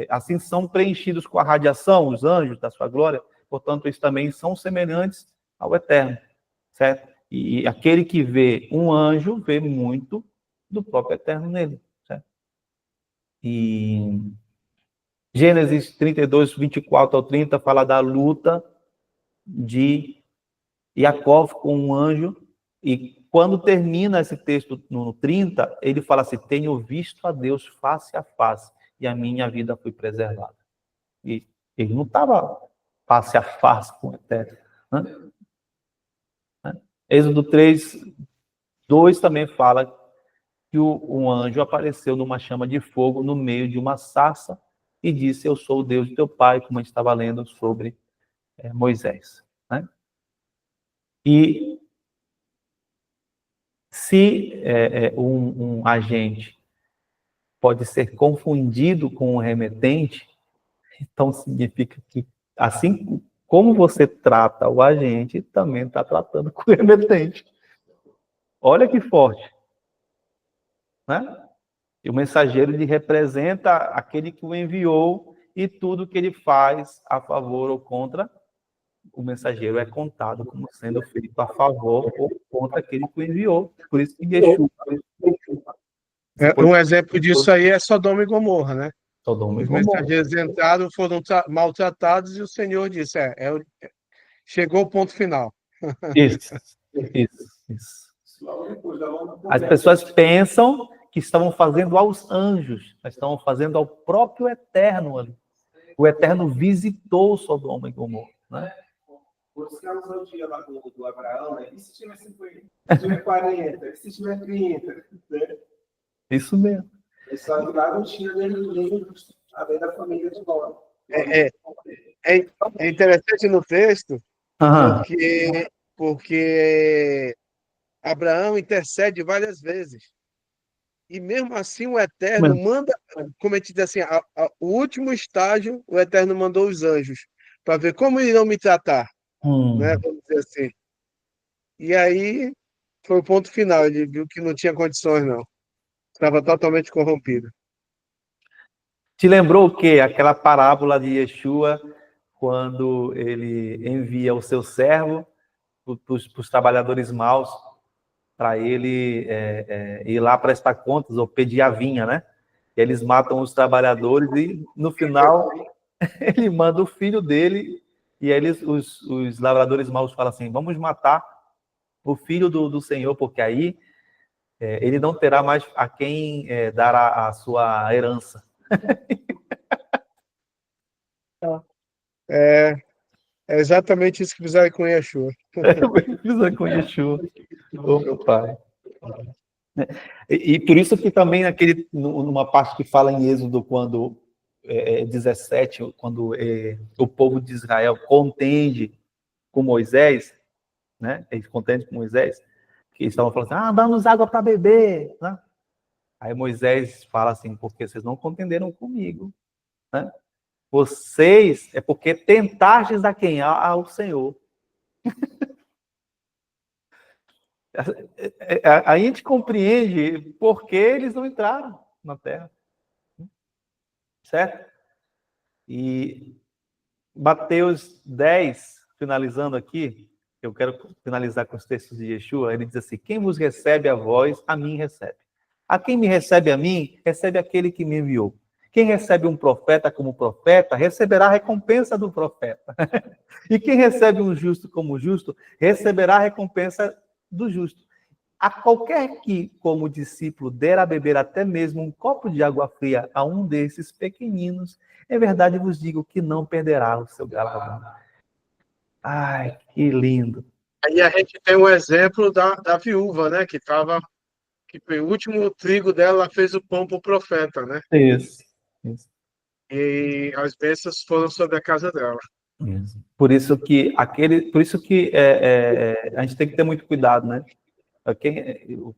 Assim são preenchidos com a radiação, os anjos da sua glória, portanto, eles também são semelhantes ao Eterno, certo? E aquele que vê um anjo, vê muito do próprio Eterno nele, certo? E Gênesis 32, 24 ao 30, fala da luta de Jacó com um anjo, e quando termina esse texto no 30, ele fala assim: tenho visto a Deus face a face, e a minha vida foi preservada. E ele não estava face a face com o Eterno, né? Êxodo 3, 2 também fala que um anjo apareceu numa chama de fogo no meio de uma sarça e disse: eu sou o Deus de teu pai, como a gente estava lendo sobre Moisés, né? E se um agente pode ser confundido com um remetente, então significa que, assim como você trata o agente, também está tratando com o remetente. Olha que forte, né? E o mensageiro, ele representa aquele que o enviou, e tudo que ele faz a favor ou contra o mensageiro é contado como sendo feito a favor ou contra aquele que o enviou. Por isso que Yeshua... Um exemplo disso aí é Sodoma e Gomorra, né? Sodoma e Os Gomorra. mensageiros entraram, foram maltratados, e o Senhor disse: chegou o ponto final. Isso. As pessoas pensam que estavam fazendo aos anjos, mas estavam fazendo ao próprio Eterno ali. O Eterno visitou Sodoma e Gomorra, né? Por isso que ela usou o dia lá do Abraão, né? E se tiver 50? Se tiver 40? E se tiver 30? Né? Isso mesmo. Eles só lá não tinha ninguém além da família de Ló. É interessante no texto, Aham. porque Abraão intercede várias vezes. E mesmo assim o Eterno manda, como a gente diz assim, o último estágio, o Eterno mandou os anjos, para ver como irão me tratar, né? Vamos dizer assim. E aí foi o ponto final, ele viu que não tinha condições, não. Estava totalmente corrompido. Te lembrou o quê? Aquela parábola de Yeshua, quando ele envia o seu servo para os trabalhadores maus, para ele ir lá prestar contas ou pedir a vinha, né? E eles matam os trabalhadores e, no final, ele manda o filho dele, e aí os lavradores maus falam assim: vamos matar o filho do Senhor, porque aí ele não terá mais a quem dar a sua herança. É exatamente isso que fizeram com Yeshua. Precisa com Yeshua. Ô, meu pai. E por isso que também numa parte que fala em Êxodo, quando 17, quando o povo de Israel contende com Moisés, né? Eles contendem com Moisés, que eles estavam falando assim: dá-nos água para beber, né? Aí Moisés fala assim: porque vocês não contenderam comigo, né? Vocês é porque tentastes a quem? Ao Senhor. A gente compreende por que eles não entraram na terra, certo? E Mateus 10, finalizando aqui, eu quero finalizar com os textos de Yeshua, ele diz assim: quem vos recebe a vós, a mim recebe. A quem me recebe a mim, recebe aquele que me enviou. Quem recebe um profeta como profeta, receberá a recompensa do profeta. E quem recebe um justo como justo, receberá a recompensa do justo. A qualquer que, como discípulo, der a beber até mesmo um copo de água fria a um desses pequeninos, é verdade vos digo que não perderá o seu galardão. Ai, que lindo. Aí a gente tem um exemplo da viúva, né? Que o último trigo dela fez o pão para o profeta, né? Isso. E as bênçãos foram sobre a casa dela. Isso. Por isso que a gente tem que ter muito cuidado, né?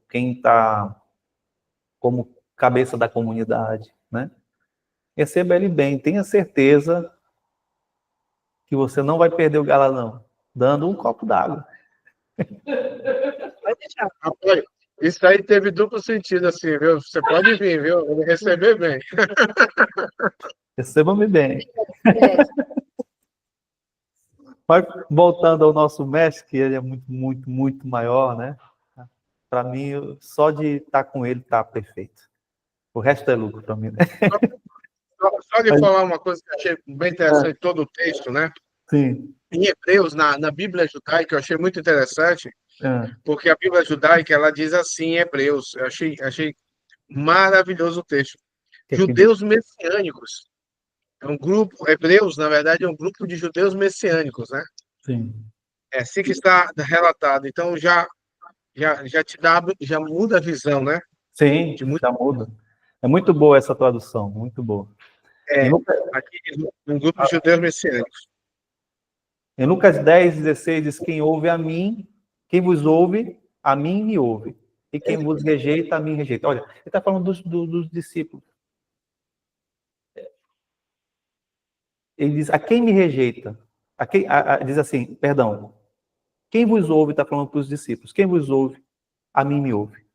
Quem está como cabeça da comunidade, né? Receba ele bem, tenha certeza que você não vai perder o galardão dando um copo d'água. Pode deixar. Rapaz, isso aí teve duplo sentido, assim, viu? Você pode vir, viu? Eu vou receber bem. Receba-me bem. É, Mas voltando ao nosso mestre, que ele é muito, muito, muito maior, né? Para mim, só de estar com ele está perfeito. O resto é lucro para mim, né? Só de falar uma coisa que eu achei bem interessante, todo o texto, né? Sim. Em Hebreus, na Bíblia judaica, eu achei muito interessante, É. porque a Bíblia judaica, ela diz assim em Hebreus, eu achei maravilhoso o texto. Que que diz? Judeus messiânicos. É um grupo, Hebreus, na verdade, é um grupo de judeus messiânicos, né? Sim. É assim que está relatado. Então, já te dá, já muda a visão, né? Sim, De muito, já muda. É muito boa essa tradução, muito boa. Em Lucas, aqui, um grupo de judeus messiânicos. em Lucas 10:16 diz: quem ouve a mim, quem vos ouve, a mim me ouve. E quem vos rejeita, a mim rejeita. Olha, ele está falando dos discípulos. Ele diz: a quem me rejeita? Diz assim, perdão. Quem vos ouve, está falando para os discípulos. Quem vos ouve, a mim me ouve.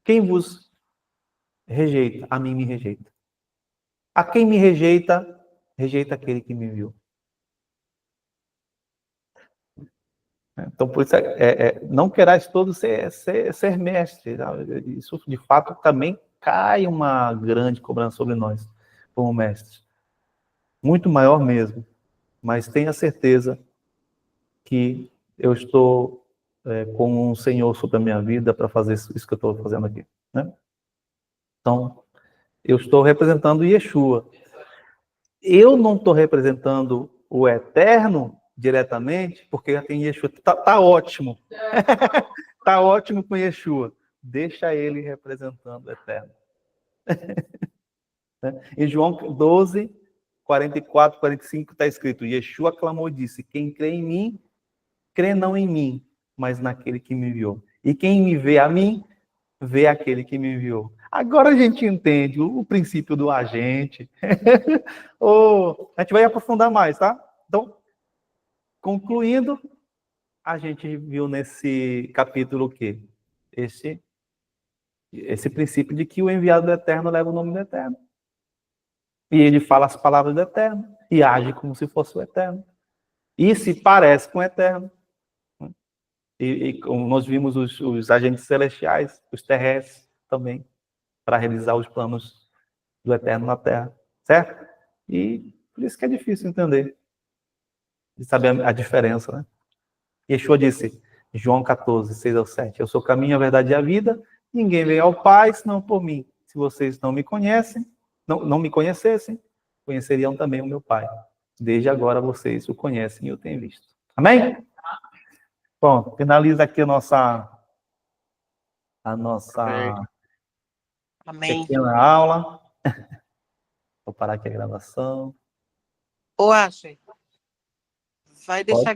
Quem vos rejeita, a mim me rejeita. A quem me rejeita, rejeita aquele que me enviou. Então, por isso, não querais todos ser mestres. Isso, de fato, também cai uma grande cobrança sobre nós, como mestres. Muito maior mesmo. Mas tenha certeza que eu estou com um Senhor sobre a minha vida para fazer isso que eu estou fazendo aqui. Né? Então, eu estou representando Yeshua. Eu não estou representando o Eterno diretamente, porque já tem Yeshua. Tá ótimo. Tá ótimo com Yeshua. Deixa ele representando o Eterno. Em João 12, 44, 45, está escrito: Yeshua clamou e disse: quem crê em mim, crê não em mim, mas naquele que me enviou. E quem me vê a mim, vê aquele que me enviou. Agora a gente entende o princípio do agente. A gente vai aprofundar mais, tá? Então, concluindo, a gente viu nesse capítulo o quê? Esse princípio de que o enviado do Eterno leva o nome do Eterno. E ele fala as palavras do Eterno e age como se fosse o Eterno. E se parece com o Eterno. E como nós vimos os agentes celestiais, os terrestres também, para realizar os planos do Eterno na Terra. Certo? E por isso que é difícil entender. De saber a diferença, né? Yeshua disse, João 14, 6-7, eu sou o caminho, a verdade e a vida, ninguém vem ao Pai senão por mim. Se vocês não me conhecem, não me conhecessem, conheceriam também o meu Pai. Desde agora vocês o conhecem e o têm visto. Amém? Bom, finaliza aqui a nossa Amém. pequena aula. Vou parar aqui a gravação. Ô, Ashley, vai deixar